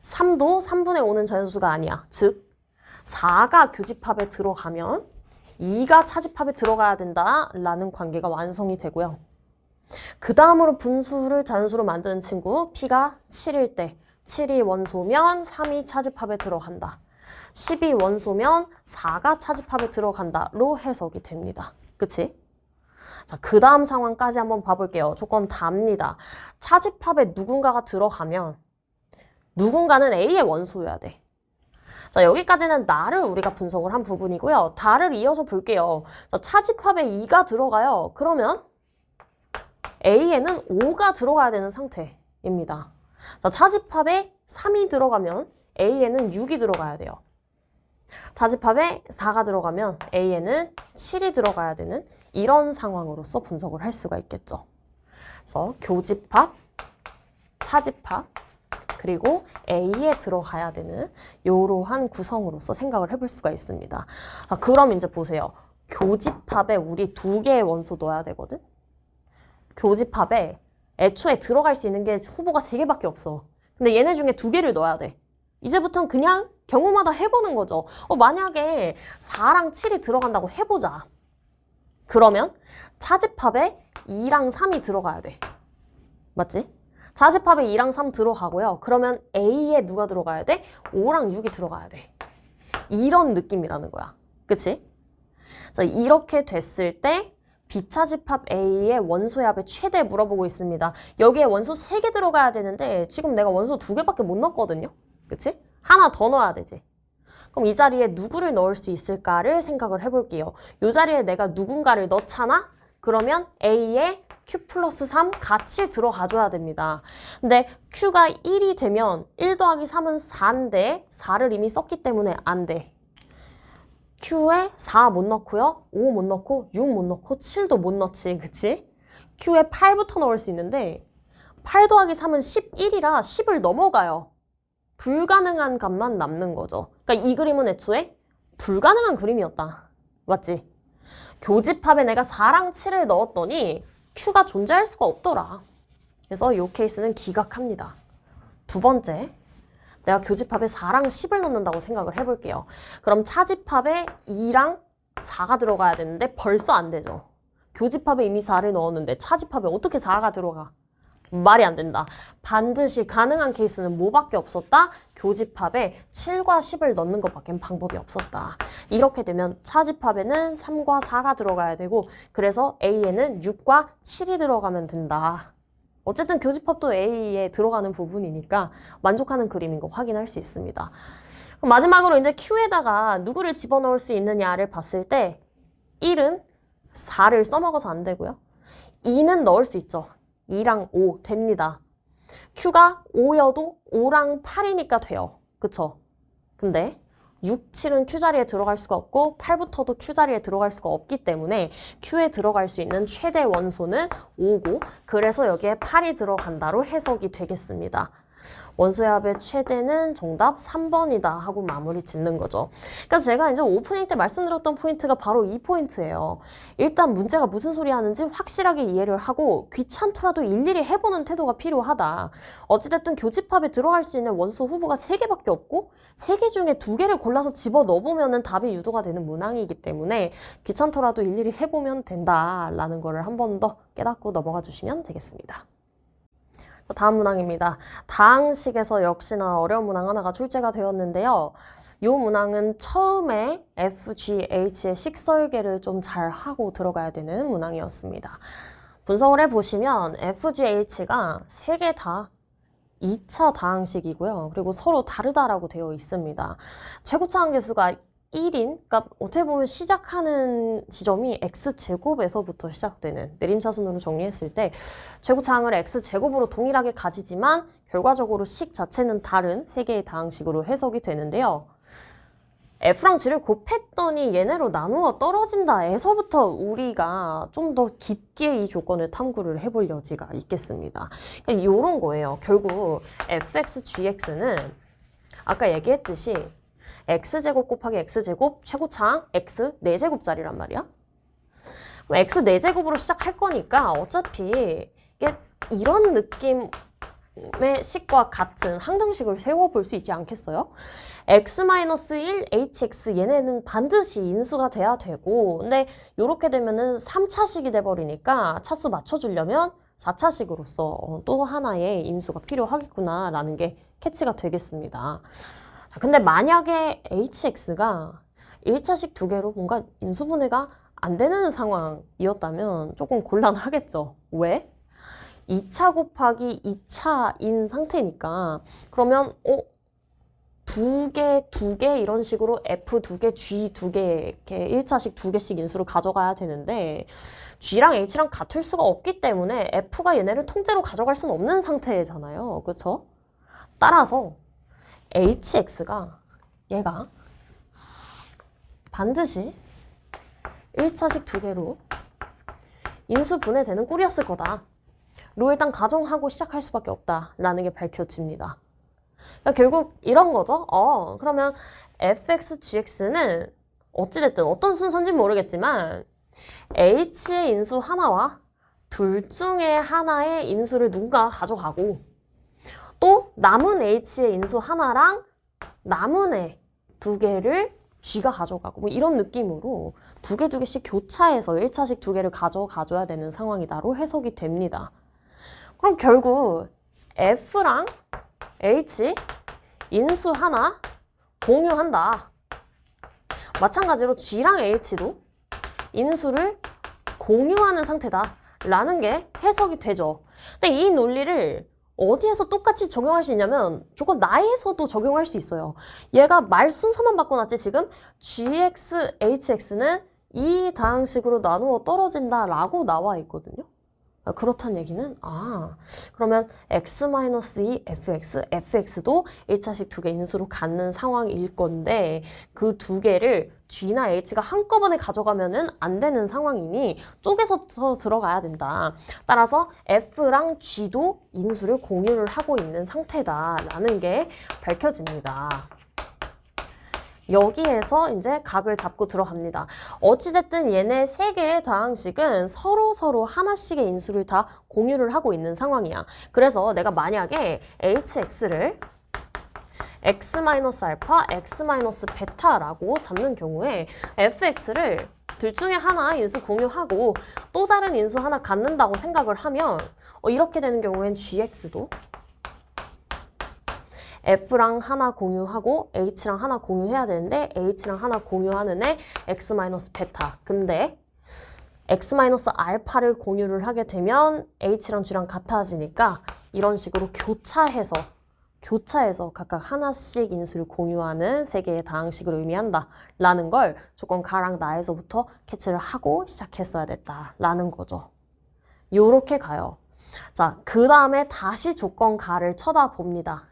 3도 3분의 5는 자연수가 아니야. 즉 4가 교집합에 들어가면 2가 차집합에 들어가야 된다라는 관계가 완성이 되고요. 그 다음으로 분수를 자연수로 만드는 친구 P가 7일 때 7이 원소면 3이 차집합에 들어간다. 10이 원소면 4가 차집합에 들어간다로 해석이 됩니다. 그치? 자, 그 다음 상황까지 한번 봐볼게요. 조건 답니다. 차집합에 누군가가 들어가면 누군가는 A의 원소여야 돼. 자, 여기까지는 나를 우리가 분석을 한 부분이고요. 다를 이어서 볼게요. 자, 차집합에 2가 들어가요. 그러면 A에는 5가 들어가야 되는 상태입니다. 자, 차집합에 3이 들어가면 A에는 6이 들어가야 돼요. 차집합에 4가 들어가면 A에는 7이 들어가야 되는 이런 상황으로서 분석을 할 수가 있겠죠. 그래서 교집합, 차집합, 그리고 A에 들어가야 되는 이러한 구성으로서 생각을 해볼 수가 있습니다. 그럼 이제 보세요. 교집합에 우리 2개의 원소 넣어야 되거든? 교집합에 애초에 들어갈 수 있는 게 후보가 3개밖에 없어. 근데 얘네 중에 2개를 넣어야 돼. 이제부터는 그냥 경우마다 해보는 거죠. 만약에 4랑 7이 들어간다고 해보자. 그러면 차집합에 2랑 3이 들어가야 돼. 맞지? 차집합에 2랑 3 들어가고요. 그러면 A에 누가 들어가야 돼? 5랑 6이 들어가야 돼. 이런 느낌이라는 거야. 그치? 자, 이렇게 됐을 때 비차집합 A의 원소의 합의 최대 물어보고 있습니다. 여기에 원소 3개 들어가야 되는데 지금 내가 원소 2개밖에 못 넣었거든요. 그치? 하나 더 넣어야 되지. 그럼 이 자리에 누구를 넣을 수 있을까를 생각을 해볼게요. 이 자리에 내가 누군가를 넣잖아? 그러면 A에 Q 플러스 3 같이 들어가줘야 됩니다. 근데 Q가 1이 되면 1 더하기 3은 4인데 4를 이미 썼기 때문에 안 돼. Q에 4 못 넣고요. 5 못 넣고 6 못 넣고 7도 못 넣지. 그치? Q에 8부터 넣을 수 있는데 8 더하기 3은 11이라 10을 넘어가요. 불가능한 값만 남는 거죠. 그러니까 이 그림은 애초에 불가능한 그림이었다. 맞지? 교집합에 내가 4랑 7을 넣었더니 Q가 존재할 수가 없더라. 그래서 이 케이스는 기각합니다. 두 번째, 내가 교집합에 4랑 10을 넣는다고 생각을 해볼게요. 그럼 차집합에 2랑 4가 들어가야 되는데 벌써 안 되죠. 교집합에 이미 4를 넣었는데 차집합에 어떻게 4가 들어가? 말이 안 된다. 반드시 가능한 케이스는 뭐밖에 없었다? 교집합에 7과 10을 넣는 것밖엔 방법이 없었다. 이렇게 되면 차집합에는 3과 4가 들어가야 되고 그래서 A에는 6과 7이 들어가면 된다. 어쨌든 교집합도 A에 들어가는 부분이니까 만족하는 그림인 거 확인할 수 있습니다. 그럼 마지막으로 이제 Q에다가 누구를 집어넣을 수 있느냐를 봤을 때 1은 4를 써먹어서 안 되고요. 2는 넣을 수 있죠. 2랑 5 됩니다. Q가 5여도 5랑 8이니까 돼요. 그쵸? 근데 6, 7은 Q자리에 들어갈 수가 없고 8부터도 Q자리에 들어갈 수가 없기 때문에 Q에 들어갈 수 있는 최대 원소는 5고 그래서 여기에 8이 들어간다로 해석이 되겠습니다. 원소의 합의 최대는 정답 3번이다 하고 마무리 짓는 거죠. 그러니까 제가 이제 오프닝 때 말씀드렸던 포인트가 바로 이 포인트예요. 일단 문제가 무슨 소리 하는지 확실하게 이해를 하고 귀찮더라도 일일이 해보는 태도가 필요하다. 어찌됐든 교집합에 들어갈 수 있는 원소 후보가 3개밖에 없고 3개 중에 2개를 골라서 집어넣어보면 답이 유도가 되는 문항이기 때문에 귀찮더라도 일일이 해보면 된다라는 거를 한 번 더 깨닫고 넘어가 주시면 되겠습니다. 다음 문항입니다. 다항식에서 역시나 어려운 문항 하나가 출제가 되었는데요. 이 문항은 처음에 FGH의 식설계를 좀 잘 하고 들어가야 되는 문항이었습니다. 분석을 해보시면 FGH가 3개 다 2차 다항식이고요. 그리고 서로 다르다라고 되어 있습니다. 최고차 항계수가 1인, 그러니까 어떻게 보면 시작하는 지점이 x제곱에서부터 시작되는 내림차순으로 정리했을 때 최고차항을 x제곱으로 동일하게 가지지만 결과적으로 식 자체는 다른 3개의 다항식으로 해석이 되는데요. F랑 G를 곱했더니 얘네로 나누어 떨어진다에서부터 우리가 좀 더 깊게 이 조건을 탐구를 해볼 여지가 있겠습니다. 그러니까 이런 거예요. 결국 fx, gx는 아까 얘기했듯이 x제곱 곱하기 x제곱 최고차항 x 4제곱짜리란 말이야. 그럼 x 4제곱으로 시작할 거니까 어차피 이게 이런 느낌의 식과 같은 항등식을 세워볼 수 있지 않겠어요? x-1 hx 얘네는 반드시 인수가 돼야 되고 근데 이렇게 되면은 3차식이 돼버리니까 차수 맞춰주려면 4차식으로서 또 하나의 인수가 필요하겠구나 라는 게 캐치가 되겠습니다. 근데 만약에 hx가 1차식 2개로 뭔가 인수분해가 안 되는 상황이었다면 조금 곤란하겠죠. 왜? 2차 곱하기 2차인 상태니까 그러면 2개 이런 식으로 F 2개, G 2개 이렇게 1차식 2개씩 인수를 가져가야 되는데 G랑 H랑 같을 수가 없기 때문에 F가 얘네를 통째로 가져갈 수는 없는 상태잖아요. 그렇죠? 따라서 HX가 얘가 반드시 1차식 2개로 인수 분해되는 꼴이었을 거다. 로 일단 가정하고 시작할 수밖에 없다라는 게 밝혀집니다. 그러니까 결국 이런 거죠. 그러면 fx, gx는 어찌됐든 어떤 순서인지 모르겠지만 h의 인수 하나와 둘 중에 하나의 인수를 누군가 가져가고 또 남은 h의 인수 하나랑 남은 애 2개를 g가 가져가고 뭐 이런 느낌으로 2개씩 교차해서 1차식 2개를 가져가줘야 되는 상황이다로 해석이 됩니다. 그럼 결국 F랑 H 인수 하나 공유한다. 마찬가지로 G랑 H도 인수를 공유하는 상태다 라는 게 해석이 되죠. 근데 이 논리를 어디에서 똑같이 적용할 수 있냐면 조건 나에서도 적용할 수 있어요. 얘가 말 순서만 바꿔놨지 지금 GX, HX는 이 다항식으로 나누어 떨어진다 라고 나와 있거든요. 그렇다는 얘기는 그러면 x-2 fx, fx도 1차식 2개 인수로 갖는 상황일 건데 그 2개를 g나 h가 한꺼번에 가져가면은 안 되는 상황이니 쪼개서 들어가야 된다. 따라서 f랑 g도 인수를 공유를 하고 있는 상태다라는 게 밝혀집니다. 여기에서 이제 각을 잡고 들어갑니다. 어찌됐든 얘네 3개의 다항식은 서로 하나씩의 인수를 다 공유를 하고 있는 상황이야. 그래서 내가 만약에 hx를 x-알파, x-베타라고 잡는 경우에 fx를 둘 중에 하나 인수 공유하고 또 다른 인수 하나 갖는다고 생각을 하면 이렇게 되는 경우엔 gx도 F랑 하나 공유하고 H랑 하나 공유해야 되는데 H랑 하나 공유하는 애 x-베타. 근데 x-알파를 공유를 하게 되면 H랑 G랑 같아지니까 이런 식으로 교차해서 각각 하나씩 인수를 공유하는 3개의 다항식을 의미한다 라는 걸 조건 가랑 나에서부터 캐치를 하고 시작했어야 됐다라는 거죠. 요렇게 가요. 자, 그 다음에 다시 조건 가를 쳐다봅니다.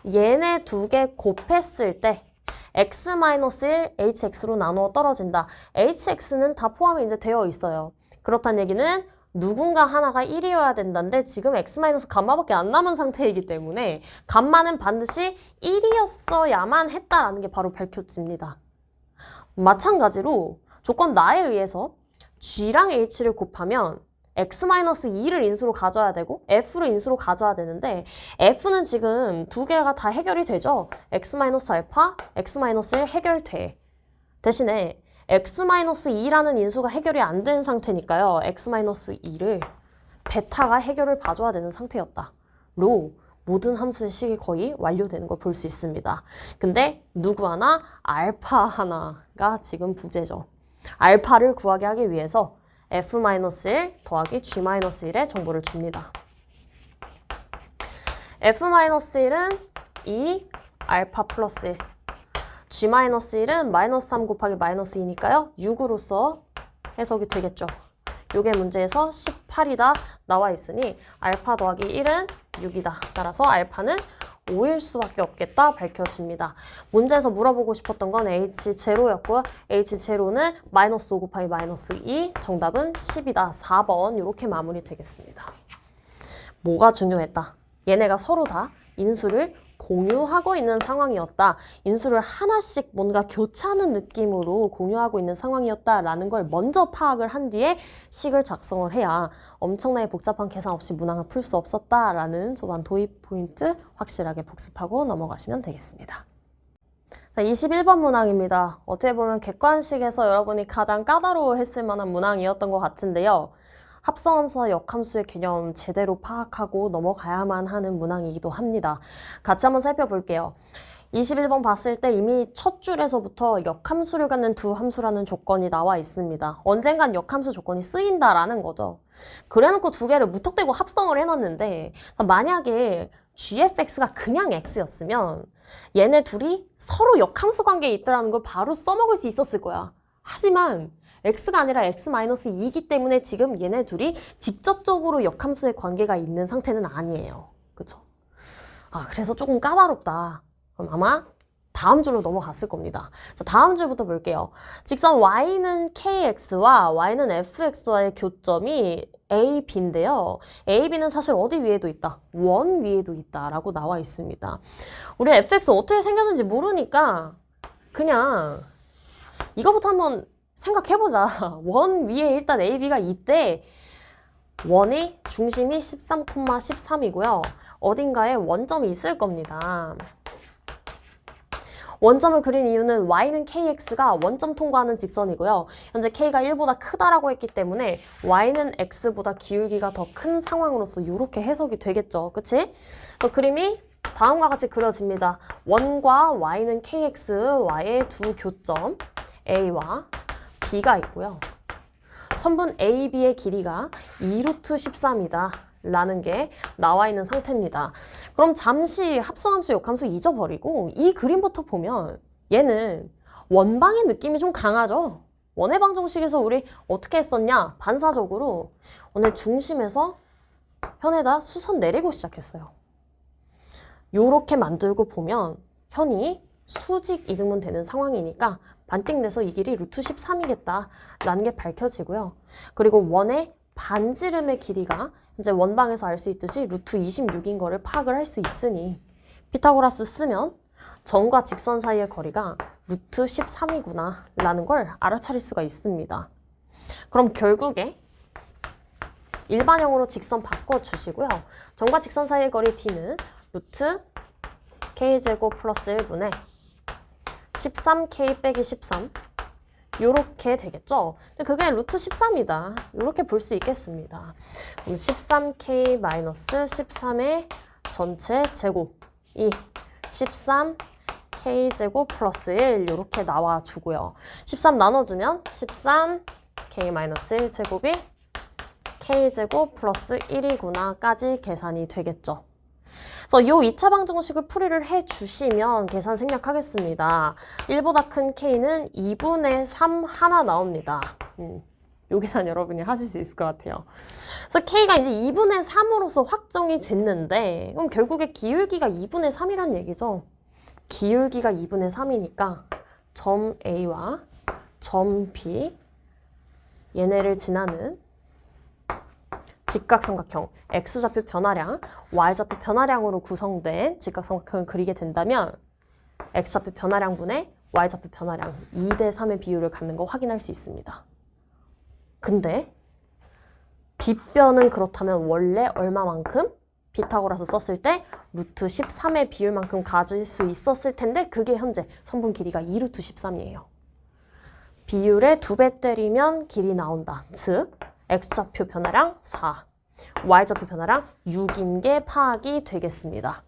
얘네 2개 곱했을 때 x-1 hx로 나누어 떨어진다. hx는 다 포함이 이제 되어 있어요. 그렇다는 얘기는 누군가 하나가 1이어야 된다는데 지금 x 감마밖에 안 남은 상태이기 때문에 감마는 반드시 1이었어야만 했다라는 게 바로 밝혀집니다. 마찬가지로 조건 나에 의해서 g랑 h를 곱하면 x-2를 인수로 가져야 되고 f를 인수로 가져야 되는데 f는 지금 두 개가 다 해결이 되죠. x-알파, x-1 해결돼. 대신에 x-2라는 인수가 해결이 안 된 상태니까요. x-2를 베타가 해결을 봐줘야 되는 상태였다. 로 모든 함수의 식이 거의 완료되는 걸 볼 수 있습니다. 근데 누구 하나? 알파 하나가 지금 부재죠. 알파를 구하게 하기 위해서 f-1 더하기 g-1의 정보를 줍니다. f-1은 2 알파 플러스 1. g-1은 마이너스 3 곱하기 마이너스 2니까요. 6으로서 해석이 되겠죠. 요게 문제에서 18이다 나와 있으니 알파 더하기 1은 6이다. 따라서 알파는 5일 수밖에 없겠다 밝혀집니다. 문제에서 물어보고 싶었던 건 H0였고요. H0는 마이너스 5 곱하기 마이너스 2, 정답은 10이다. 4번 이렇게 마무리 되겠습니다. 뭐가 중요했다? 얘네가 서로 다 인수를 공유하고 있는 상황이었다. 인수를 하나씩 뭔가 교차하는 느낌으로 공유하고 있는 상황이었다라는 걸 먼저 파악을 한 뒤에 식을 작성을 해야 엄청나게 복잡한 계산 없이 문항을 풀 수 없었다라는 초반 도입 포인트 확실하게 복습하고 넘어가시면 되겠습니다. 자, 21번 문항입니다. 어떻게 보면 객관식에서 여러분이 가장 까다로워했을 만한 문항이었던 것 같은데요. 합성함수와 역함수의 개념 제대로 파악하고 넘어가야만 하는 문항이기도 합니다. 같이 한번 살펴볼게요. 21번 봤을 때 이미 첫 줄에서부터 역함수를 갖는 두 함수라는 조건이 나와 있습니다. 언젠간 역함수 조건이 쓰인다라는 거죠. 그래놓고 두 개를 무턱대고 합성을 해놨는데 만약에 gfx가 그냥 x였으면 얘네 둘이 서로 역함수 관계에 있다는 걸 바로 써먹을 수 있었을 거야. 하지만 x가 아니라 x-2이기 때문에 지금 얘네 둘이 직접적으로 역함수의 관계가 있는 상태는 아니에요. 그쵸? 그래서 조금 까다롭다. 그럼 아마 다음 줄로 넘어갔을 겁니다. 자, 다음 줄부터 볼게요. 직선 y는 kx와 y는 fx와의 교점이 a, b인데요. a, b는 사실 어디 위에도 있다? 원 위에도 있다라고 나와 있습니다. 우리 fx 어떻게 생겼는지 모르니까 그냥 이거부터 한번 생각해보자. 원 위에 일단 a, b가 있대. 원의 중심이 13,13이고요. 어딘가에 원점이 있을 겁니다. 원점을 그린 이유는 y는 kx가 원점 통과하는 직선이고요. 현재 k가 1보다 크다라고 했기 때문에 y는 x보다 기울기가 더 큰 상황으로서 이렇게 해석이 되겠죠. 그치? 그래서 그림이 다음과 같이 그려집니다. 원과 y는 kx와의 두 교점 a와 b가 있고요. 선분 AB의 길이가 2루트 13이다 라는 게 나와 있는 상태입니다. 그럼 잠시 합성함수, 역함수 잊어버리고 이 그림부터 보면 얘는 원방의 느낌이 좀 강하죠? 원의 방정식에서 우리 어떻게 했었냐? 반사적으로 원의 중심에서 현에다 수선 내리고 시작했어요. 요렇게 만들고 보면 현이 수직 이등분 되는 상황이니까 반띵돼서 이 길이 루트 13이겠다 라는 게 밝혀지고요. 그리고 원의 반지름의 길이가 이제 원방에서 알 수 있듯이 루트 26인 거를 파악을 할 수 있으니 피타고라스 쓰면 점과 직선 사이의 거리가 루트 13이구나 라는 걸 알아차릴 수가 있습니다. 그럼 결국에 일반형으로 직선 바꿔주시고요. 점과 직선 사이의 거리 d는 루트 k제곱 플러스 1분의 13k 빼기 13 요렇게 되겠죠? 근데 그게 루트 13이다. 요렇게 볼 수 있겠습니다. 그럼 13k 마이너스 13의 전체 제곱이 13k 제곱 플러스 1 요렇게 나와주고요. 13 나눠주면 13k 마이너스 1 제곱이 k 제곱 플러스 1이구나 까지 계산이 되겠죠. 그래서 요 2차 방정식을 풀이를 해주시면 계산 생략하겠습니다. 1보다 큰 k는 2분의 3 하나 나옵니다. 요 계산 여러분이 하실 수 있을 것 같아요. 그래서 k가 이제 2분의 3으로서 확정이 됐는데 그럼 결국에 기울기가 2분의 3이란 얘기죠. 기울기가 2분의 3이니까 점 A와 점 B 얘네를 지나는 직각삼각형 x좌표 변화량, y좌표 변화량으로 구성된 직각삼각형을 그리게 된다면 x좌표 변화량분의 y좌표 변화량 2대3의 비율을 갖는 거 확인할 수 있습니다. 근데 빗변은 그렇다면 원래 얼마만큼? 피타고라스 썼을 때 루트 13의 비율만큼 가질 수 있었을 텐데 그게 현재 선분 길이가 2루트 13이에요. 비율의 2배 때리면 길이 나온다. 즉 x좌표 변화량 4, y좌표 변화량 6인 게 파악이 되겠습니다.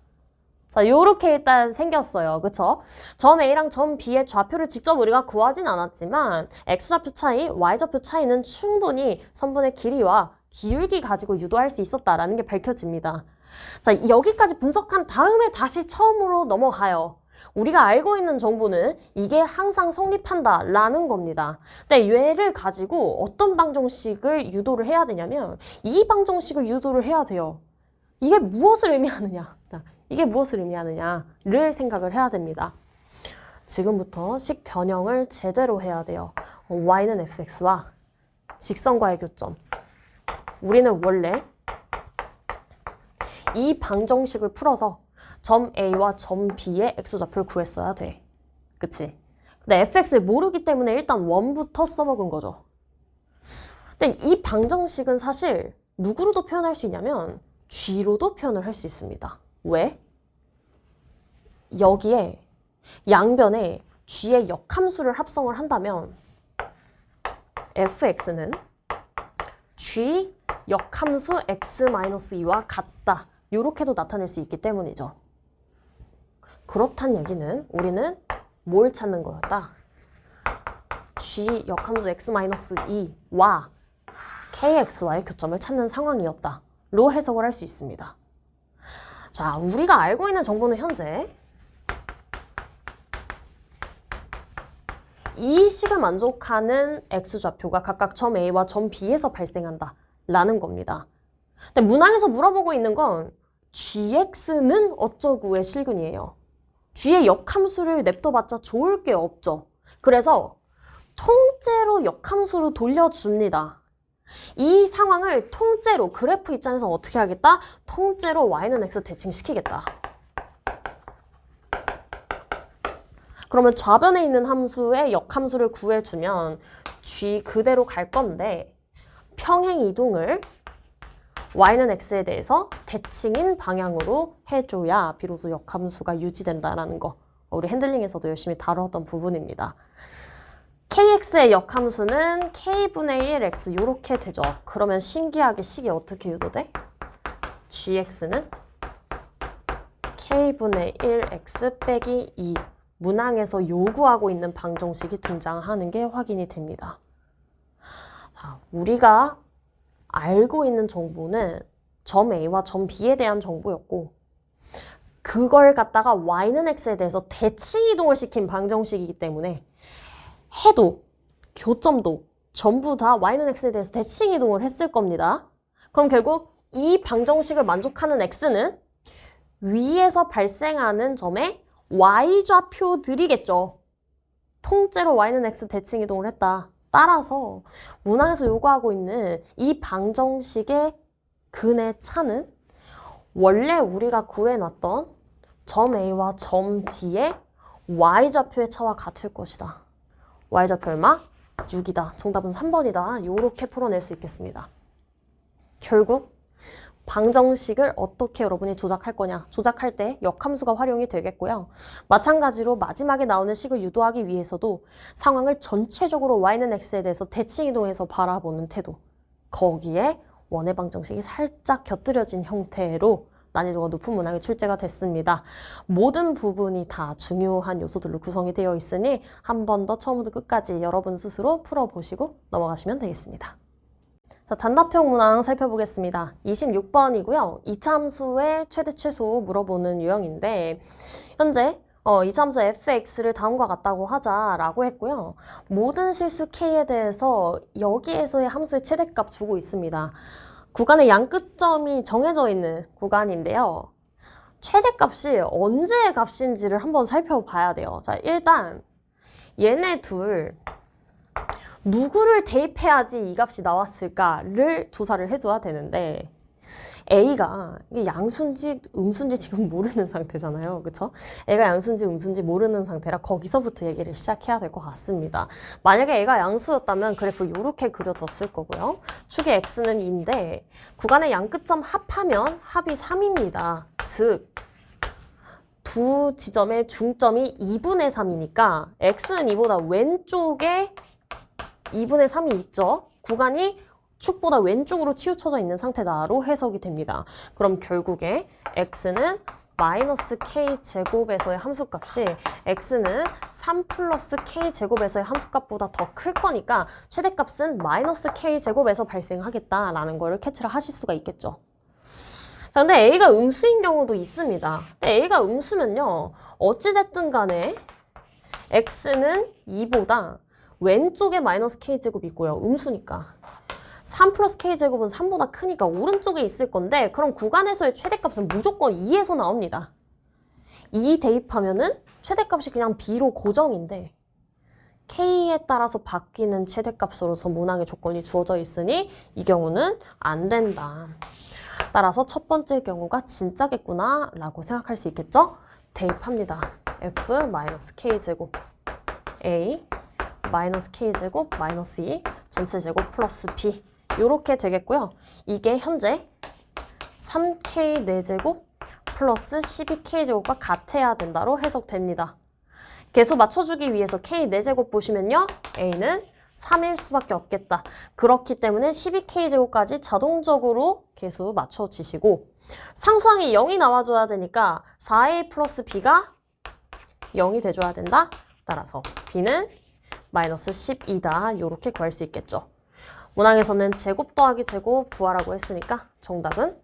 자, 요렇게 일단 생겼어요. 그쵸? 점 A랑 점 B의 좌표를 직접 우리가 구하진 않았지만 x좌표 차이, y좌표 차이는 충분히 선분의 길이와 기울기 가지고 유도할 수 있었다라는 게 밝혀집니다. 자, 여기까지 분석한 다음에 다시 처음으로 넘어가요. 우리가 알고 있는 정보는 이게 항상 성립한다 라는 겁니다. 근데 얘를 가지고 어떤 방정식을 유도를 해야 되냐면 이 방정식을 유도를 해야 돼요. 이게 무엇을 의미하느냐? 이게 무엇을 의미하느냐를 생각을 해야 됩니다. 지금부터 식 변형을 제대로 해야 돼요. y는 fx와 직선과의 교점. 우리는 원래 이 방정식을 풀어서 점 A와 점 B의 x좌표를 구했어야 돼. 그치? 근데 fx를 모르기 때문에 일단 1부터 써먹은 거죠. 근데 이 방정식은 사실 누구로도 표현할 수 있냐면 g로도 표현을 할 수 있습니다. 왜? 여기에 양변에 g의 역함수를 합성을 한다면 fx는 g 역함수 x-2와 같다. 이렇게도 나타낼 수 있기 때문이죠. 그렇단 얘기는 우리는 뭘 찾는 거였다? g 역함수 x-2와 kx와의 교점을 찾는 상황이었다. 로 해석을 할 수 있습니다. 자, 우리가 알고 있는 정보는 현재 이 식을 만족하는 x좌표가 각각 점 A와 점 B에서 발생한다 라는 겁니다. 근데 문항에서 물어보고 있는 건 gx는 어쩌구의 실근이에요. g의 역함수를 냅둬봤자 좋을 게 없죠. 그래서 통째로 역함수로 돌려줍니다. 이 상황을 통째로 그래프 입장에서 어떻게 하겠다? 통째로 y는 x 대칭시키겠다. 그러면 좌변에 있는 함수의 역함수를 구해주면 g 그대로 갈 건데 평행 이동을 y는 x에 대해서 대칭인 방향으로 해줘야 비로소 역함수가 유지된다라는 거. 우리 핸들링에서도 열심히 다뤘던 부분입니다. kx의 역함수는 k분의 1x 이렇게 되죠. 그러면 신기하게 식이 어떻게 유도돼? gx는 k분의 1x 빼기 2 문항에서 요구하고 있는 방정식이 등장하는 게 확인이 됩니다. 자, 우리가 알고 있는 정보는 점 A와 점 B에 대한 정보였고 그걸 갖다가 y는 x에 대해서 대칭 이동을 시킨 방정식이기 때문에 해도 교점도 전부 다 y는 x에 대해서 대칭 이동을 했을 겁니다. 그럼 결국 이 방정식을 만족하는 x는 위에서 발생하는 점의 y좌표들이겠죠. 통째로 y는 x 대칭 이동을 했다. 따라서 문항에서 요구하고 있는 이 방정식의 근의 차는 원래 우리가 구해놨던 점 A와 점 D의 y좌표의 차와 같을 것이다. y좌표 얼마? 6이다. 정답은 3번이다. 이렇게 풀어낼 수 있겠습니다. 결국 방정식을 어떻게 여러분이 조작할 거냐. 조작할 때 역함수가 활용이 되겠고요. 마찬가지로 마지막에 나오는 식을 유도하기 위해서도 상황을 전체적으로 y는 x에 대해서 대칭 이동해서 바라보는 태도. 거기에 원의 방정식이 살짝 곁들여진 형태로 난이도가 높은 문항이 출제가 됐습니다. 모든 부분이 다 중요한 요소들로 구성이 되어 있으니 한 번 더 처음부터 끝까지 여러분 스스로 풀어보시고 넘어가시면 되겠습니다. 자, 단답형 문항 살펴보겠습니다. 26번이고요. 이차함수의 최대 최소 물어보는 유형인데 현재 이차함수 fx를 다음과 같다고 하자라고 했고요. 모든 실수 k에 대해서 여기에서의 함수의 최대값 주고 있습니다. 구간의 양끝점이 정해져 있는 구간인데요. 최대값이 언제의 값인지를 한번 살펴봐야 돼요. 자, 일단 얘네 누구를 대입해야지 이 값이 나왔을까를 조사를 해줘야 되는데 A가 이게 양수인지 음수인지 지금 모르는 상태잖아요. 그쵸? A가 양수인지 음수인지 모르는 상태라 거기서부터 얘기를 시작해야 될 것 같습니다. 만약에 A가 양수였다면 그래프 이렇게 그려졌을 거고요. 축의 X는 2인데 구간의 양끝점 합하면 합이 3입니다. 즉 두 지점의 중점이 2분의 3이니까 X는 2보다 왼쪽에 2분의 3이 있죠. 구간이 축보다 왼쪽으로 치우쳐져 있는 상태다로 해석이 됩니다. 그럼 결국에 x는 마이너스 k제곱에서의 함수값이 x는 3 플러스 k제곱에서의 함수값보다 더 클 거니까 최대값은 마이너스 k제곱에서 발생하겠다라는 거를 캐치를 하실 수가 있겠죠. 자, 근데 a가 음수인 경우도 있습니다. 근데 a가 음수면요. 어찌됐든 간에 x는 2보다 왼쪽에 마이너스 k제곱이 있고요. 음수니까. 3 플러스 k제곱은 3보다 크니까 오른쪽에 있을 건데 그럼 구간에서의 최대값은 무조건 2에서 나옵니다. 2 대입하면은 최대값이 그냥 b로 고정인데 k에 따라서 바뀌는 최대값으로서 문항의 조건이 주어져 있으니 이 경우는 안 된다. 따라서 첫 번째 경우가 진짜겠구나 라고 생각할 수 있겠죠? 대입합니다. f-k제곱 a 마이너스 k제곱 마이너스 2 전체 제곱 플러스 b 이렇게 되겠고요. 이게 현재 3k 4제곱 플러스 12k제곱과 같아야 된다로 해석됩니다. 계수 맞춰주기 위해서 k 4제곱 보시면요. a는 3일 수밖에 없겠다. 그렇기 때문에 12k제곱까지 자동적으로 계수 맞춰주시고 상수항이 0이 나와줘야 되니까 4a 플러스 b가 0이 돼줘야 된다. 따라서 b는 마이너스 12다. 이렇게 구할 수 있겠죠. 문항에서는 제곱 더하기 제곱 구하라고 했으니까 정답은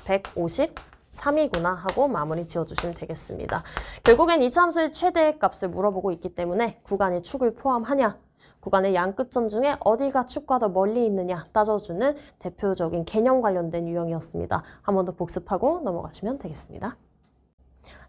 153이구나 하고 마무리 지어주시면 되겠습니다. 결국엔 이차함수의 최대의 값을 물어보고 있기 때문에 구간의 축을 포함하냐, 구간의 양끝점 중에 어디가 축과 더 멀리 있느냐 따져주는 대표적인 개념 관련된 유형이었습니다. 한 번 더 복습하고 넘어가시면 되겠습니다.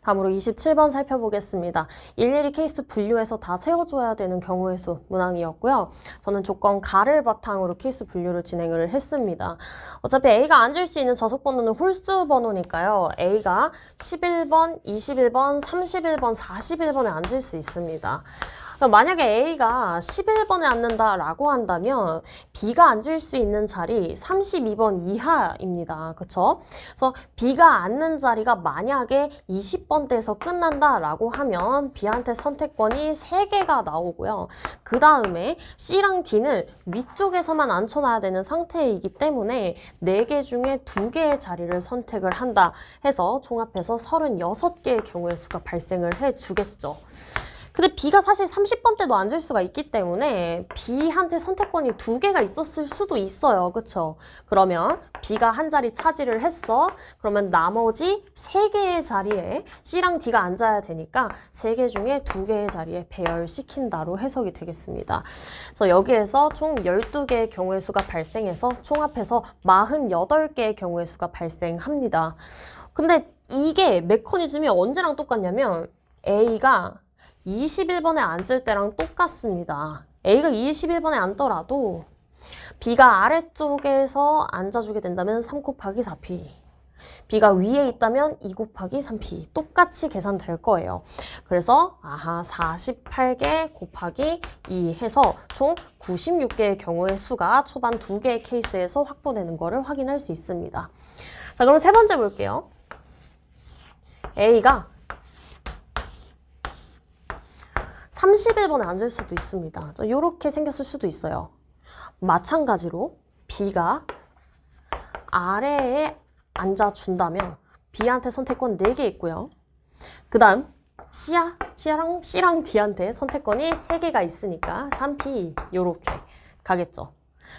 다음으로 27번 살펴보겠습니다. 일일이 케이스 분류해서 다 세워줘야 되는 경우의 수 문항이었고요. 저는 조건 가를 바탕으로 케이스 분류를 진행을 했습니다. 어차피 A가 앉을 수 있는 좌석 번호는 홀수 번호니까요. A가 11번, 21번, 31번, 41번에 앉을 수 있습니다. 만약에 A가 11번에 앉는다라고 한다면 B가 앉을 수 있는 자리 32번 이하입니다. 그쵸? 그래서 B가 앉는 자리가 만약에 20번대에서 끝난다라고 하면 B한테 선택권이 3개가 나오고요. 그 다음에 C랑 D는 위쪽에서만 앉혀놔야 되는 상태이기 때문에 4개 중에 2개의 자리를 선택을 한다 해서 종합해서 36개의 경우의 수가 발생을 해주겠죠. 근데 B가 사실 30번대도 앉을 수가 있기 때문에 B한테 선택권이 2개가 있었을 수도 있어요. 그쵸? 그러면 B가 한 자리 차지를 했어. 그러면 나머지 3개의 자리에 C랑 D가 앉아야 되니까 3개 중에 2개의 자리에 배열시킨다로 해석이 되겠습니다. 그래서 여기에서 총 12개의 경우의 수가 발생해서 총합해서 48개의 경우의 수가 발생합니다. 근데 이게 메커니즘이 언제랑 똑같냐면 A가 21번에 앉을 때랑 똑같습니다. A가 21번에 앉더라도 B가 아래쪽에서 앉아주게 된다면 3 곱하기 4P, B가 위에 있다면 2 곱하기 3P 똑같이 계산될 거예요. 그래서 48개 곱하기 2 해서 총 96개의 경우의 수가 초반 2개의 케이스에서 확보되는 거를 확인할 수 있습니다. 자, 그럼 세 번째 볼게요. A가 31번에 앉을 수도 있습니다. 이렇게 생겼을 수도 있어요. 마찬가지로 B가 아래에 앉아준다면 B한테 선택권 4개 있고요. 그 다음 C랑 D한테 선택권이 3개가 있으니까 3P 이렇게 가겠죠.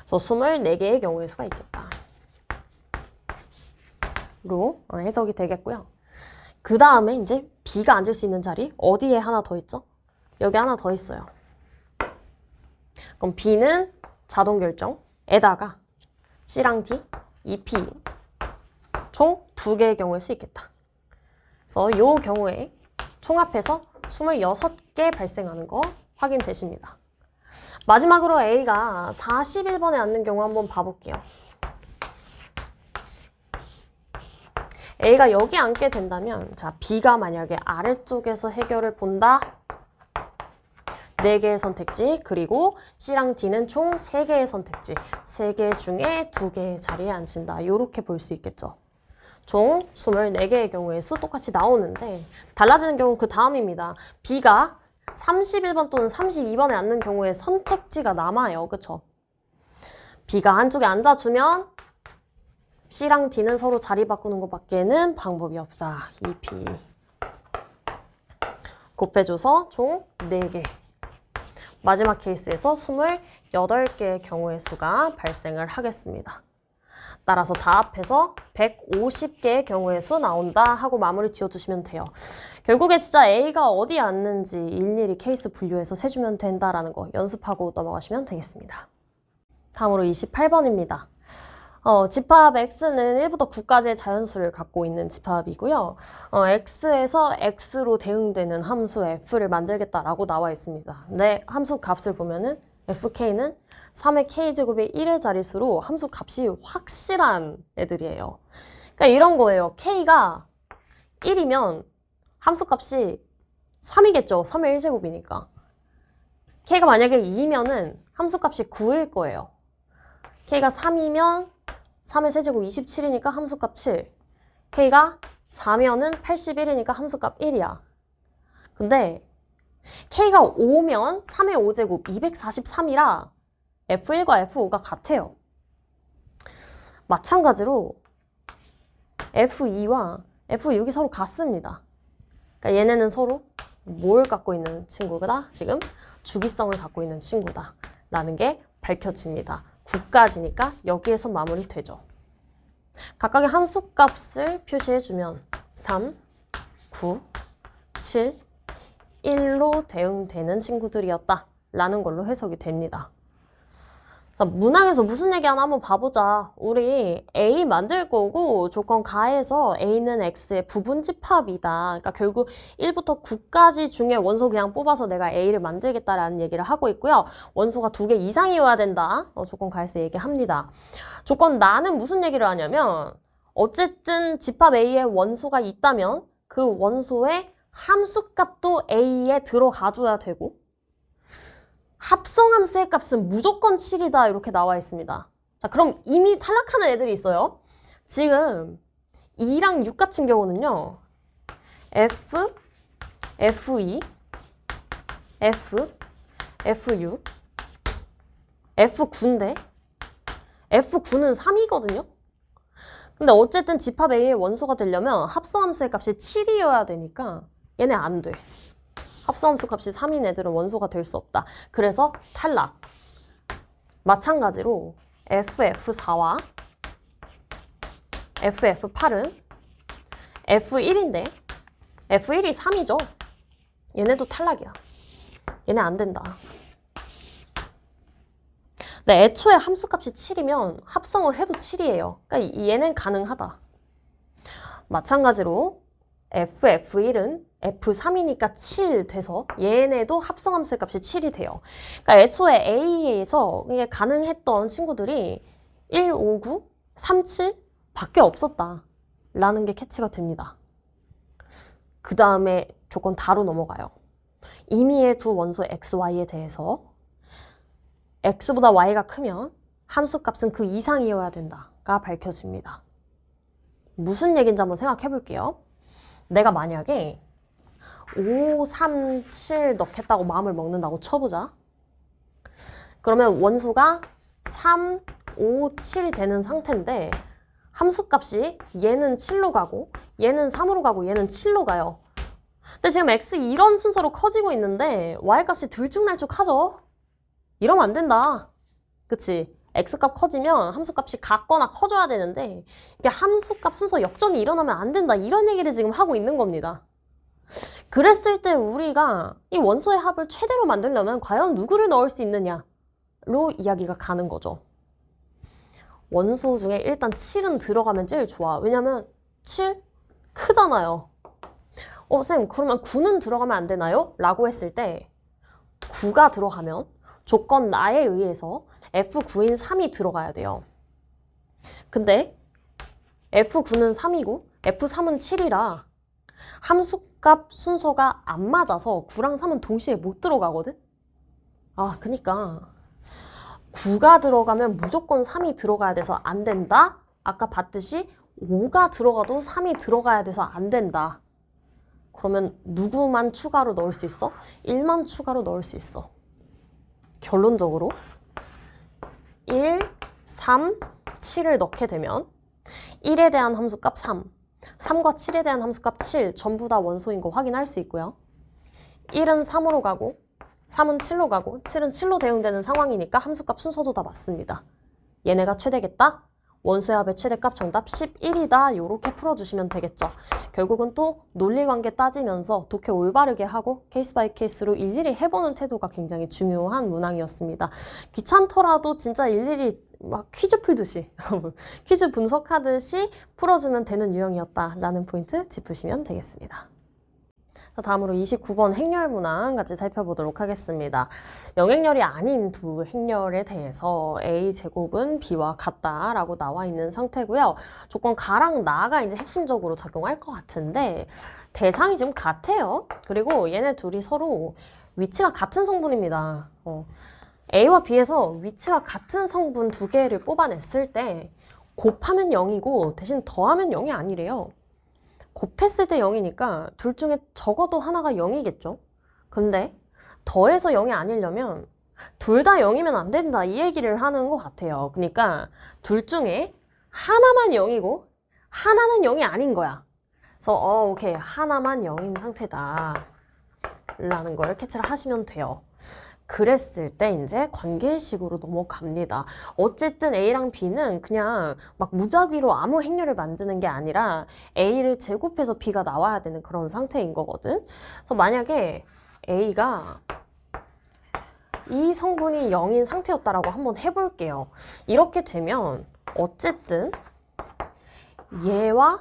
그래서 24개의 경우의 수가 있겠다. 로 해석이 되겠고요. 그 다음에 이제 B가 앉을 수 있는 자리 어디에 하나 더 있죠? 여기 하나 더 있어요. 그럼 B는 자동 결정에다가 C랑 D, 2P 총 2개의 경우일 수 있겠다. 그래서 이 경우에 총합해서 26개 발생하는 거 확인되십니다. 마지막으로 A가 41번에 앉는 경우 한번 봐볼게요. A가 여기 앉게 된다면, 자, B가 만약에 아래쪽에서 해결을 본다. 4개의 선택지, 그리고 C랑 D는 총 3개의 선택지, 3개 중에 2개의 자리에 앉힌다. 이렇게 볼 수 있겠죠. 총 24개의 경우의 수 똑같이 나오는데 달라지는 경우 그 다음입니다. B가 31번 또는 32번에 앉는 경우에 선택지가 남아요. 그쵸? B가 한쪽에 앉아주면 C랑 D는 서로 자리 바꾸는 것밖에는 방법이 없다. 2P 곱해줘서 총 4개. 마지막 케이스에서 28개의 경우의 수가 발생을 하겠습니다. 따라서 다 합해서 150개의 경우의 수 나온다 하고 마무리 지어주시면 돼요. 결국에 진짜 A가 어디에 앉는지 일일이 케이스 분류해서 세주면 된다라는 거 연습하고 넘어가시면 되겠습니다. 다음으로 28번입니다. 집합 X는 1부터 9까지의 자연수를 갖고 있는 집합이고요. X에서 X로 대응되는 함수 F를 만들겠다라고 나와 있습니다. 근데 함수 값을 보면은 FK는 3의 K제곱의 1의 자릿수로 함수 값이 확실한 애들이에요. 그러니까 이런 거예요. K가 1이면 함수 값이 3이겠죠. 3의 1제곱이니까. K가 만약에 2면은 함수 값이 9일 거예요. K가 3이면 3의 세제곱 27이니까 함수값 7. K가 4면은 81이니까 함수값 1이야. 근데 K가 5면 3의 5제곱 243이라 F1과 F5가 같아요. 마찬가지로 F2와 F6이 서로 같습니다. 그러니까 얘네는 서로 뭘 갖고 있는 친구다? 지금 주기성을 갖고 있는 친구다. 라는 게 밝혀집니다. 9까지니까 여기에서 마무리되죠. 각각의 함수값을 표시해주면 3, 9, 7, 1로 대응되는 친구들이었다 라는 걸로 해석이 됩니다. 자, 문항에서 무슨 얘기하나 한번 봐보자. 우리 A 만들 거고 조건 가에서 A는 X의 부분집합이다. 그러니까 결국 1부터 9까지 중에 원소 그냥 뽑아서 내가 A를 만들겠다라는 얘기를 하고 있고요. 원소가 2개 이상이어야 된다. 조건 가에서 얘기합니다. 조건 나는 무슨 얘기를 하냐면 어쨌든 집합 A에 원소가 있다면 그 원소의 함수값도 A에 들어가줘야 되고 합성함수의 값은 무조건 7이다 이렇게 나와 있습니다. 자, 그럼 이미 탈락하는 애들이 있어요. 지금 2랑 6 같은 경우는요. F, F2, F, F6, F9인데 F9는 3이거든요. 근데 어쨌든 집합 A의 원소가 되려면 합성함수의 값이 7이어야 되니까 얘네 안 돼. 합성함수 값이 3인 애들은 원소가 될 수 없다. 그래서 탈락. 마찬가지로 FF4와 FF8은 F1인데 F1이 3이죠. 얘네도 탈락이야. 얘네 안 된다. 근데 애초에 함수값이 7이면 합성을 해도 7이에요. 그러니까 얘는 가능하다. 마찬가지로 FF1은 F3이니까 7 돼서 얘네도 합성함수의 값이 7이 돼요. 그러니까 애초에 A에서 가능했던 친구들이 1, 5, 9, 3, 7 밖에 없었다 라는 게 캐치가 됩니다. 그 다음에 조건 다로 넘어가요. 임의의 두 원소 X, Y에 대해서 X보다 Y가 크면 함수값은 그 이상이어야 된다가 밝혀집니다. 무슨 얘기인지 한번 생각해 볼게요. 내가 만약에 5, 3, 7 넣겠다고 마음을 먹는다고 쳐보자. 그러면 원소가 3, 5, 7이 되는 상태인데 함수값이 얘는 7로 가고 얘는 3으로 가고 얘는 7로 가요. 근데 지금 X 이런 순서로 커지고 있는데 Y값이 들쭉날쭉하죠? 이러면 안 된다. 그치? X값 커지면 함수값이 같거나 커져야 되는데 이게 함수값 순서 역전이 일어나면 안 된다. 이런 얘기를 지금 하고 있는 겁니다. 그랬을 때 우리가 이 원소의 합을 최대로 만들려면 과연 누구를 넣을 수 있느냐로 이야기가 가는 거죠. 원소 중에 일단 7은 들어가면 제일 좋아. 왜냐면 7 크잖아요. 쌤 그러면 9는 들어가면 안 되나요? 라고 했을 때 9가 들어가면 조건 나에 의해서 F9인 3이 들어가야 돼요. 근데 F9는 3이고 F3은 7이라 함수값 순서가 안 맞아서 9랑 3은 동시에 못 들어가거든? 아, 그니까 9가 들어가면 무조건 3이 들어가야 돼서 안 된다? 아까 봤듯이 5가 들어가도 3이 들어가야 돼서 안 된다. 그러면 누구만 추가로 넣을 수 있어? 1만 추가로 넣을 수 있어. 결론적으로 1, 3, 7을 넣게 되면 1에 대한 함수값 3, 3과 7에 대한 함수값 7 전부 다 원소인 거 확인할 수 있고요. 1은 3으로 가고 3은 7로 가고 7은 7로 대응되는 상황이니까 함수값 순서도 다 맞습니다. 얘네가 최대겠다? 원소의 합의 최대값 정답 11이다. 요렇게 풀어주시면 되겠죠. 결국은 또 논리관계 따지면서 독해 올바르게 하고 케이스 바이 케이스로 일일이 해보는 태도가 굉장히 중요한 문항이었습니다. 귀찮더라도 진짜 일일이 막 퀴즈 풀듯이 퀴즈 분석하듯이 풀어주면 되는 유형이었다라는 포인트 짚으시면 되겠습니다. 다음으로 29번 행렬 문항 같이 살펴보도록 하겠습니다. 영행렬이 아닌 두 행렬에 대해서 A제곱은 B와 같다라고 나와 있는 상태고요. 조건 가랑 나가 이제 핵심적으로 작용할 것 같은데 대상이 지금 같아요. 그리고 얘네 둘이 서로 위치가 같은 성분입니다. A와 B에서 위치가 같은 성분 두 개를 뽑아냈을 때 곱하면 0이고 대신 더하면 0이 아니래요. 곱했을 때 0이니까 둘 중에 적어도 하나가 0이겠죠? 근데 더해서 0이 아니려면 둘 다 0이면 안 된다 이 얘기를 하는 것 같아요. 그러니까 둘 중에 하나만 0이고 하나는 0이 아닌 거야. 그래서 오케이 하나만 0인 상태다 라는 걸 캐치를 하시면 돼요. 그랬을 때 이제 관계식으로 넘어갑니다. 어쨌든 A랑 B는 그냥 막 무작위로 아무 행렬을 만드는 게 아니라 A를 제곱해서 B가 나와야 되는 그런 상태인 거거든. 그래서 만약에 A가 이 성분이 0인 상태였다라고 한번 해볼게요. 이렇게 되면 어쨌든 얘와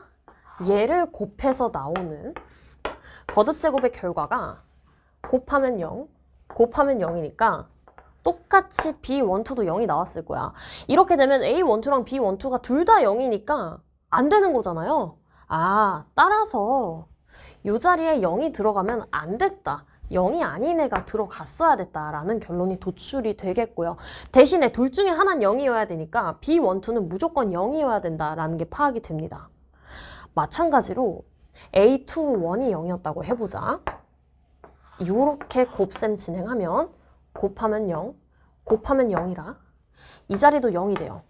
얘를 곱해서 나오는 거듭제곱의 결과가 곱하면 0, 곱하면 0이니까 똑같이 B12도 0이 나왔을 거야. 이렇게 되면 A12랑 B12가 둘 다 0이니까 안 되는 거잖아요. 아, 따라서 이 자리에 0이 들어가면 안 됐다. 0이 아닌 애가 들어갔어야 됐다라는 결론이 도출이 되겠고요. 대신에 둘 중에 하나는 0이어야 되니까 B12는 무조건 0이어야 된다라는 게 파악이 됩니다. 마찬가지로 A21이 0이었다고 해보자. 요렇게 곱셈 진행하면 곱하면 0, 곱하면 0이라 이 자리도 0이 돼요.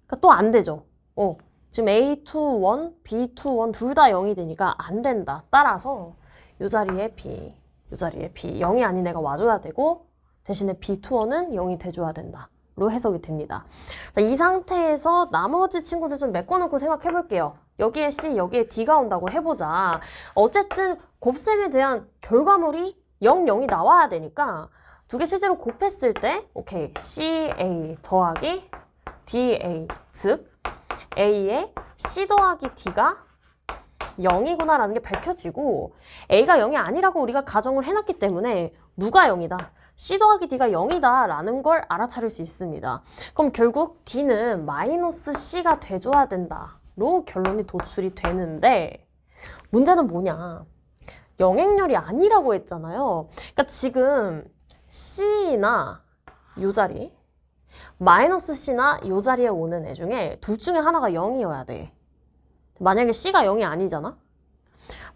그러니까 또 안 되죠. 지금 A21, B21 둘 다 0이 되니까 안 된다. 따라서 이 자리에 B, 이 자리에 B 0이 아닌 애가 와줘야 되고 대신에 B21은 0이 돼줘야 된다. 로 해석이 됩니다. 자, 이 상태에서 나머지 친구들 좀 메꿔놓고 생각해 볼게요. 여기에 C, 여기에 D가 온다고 해보자. 어쨌든 곱셈에 대한 결과물이 0, 0이 나와야 되니까 두 개 실제로 곱했을 때 오케이 CA 더하기 DA 즉 A에 C 더하기 D가 0이구나 라는 게 밝혀지고 A가 0이 아니라고 우리가 가정을 해놨기 때문에 누가 0이다? C 더하기 D가 0이다 라는 걸 알아차릴 수 있습니다. 그럼 결국 D는 마이너스 C가 돼줘야 된다 로 결론이 도출이 되는데 문제는 뭐냐? 영행렬이 아니라고 했잖아요. 그러니까 지금 C나 요 자리 마이너스 C나 요 자리에 오는 애 중에 둘 중에 하나가 0이어야 돼. 만약에 C가 0이 아니잖아?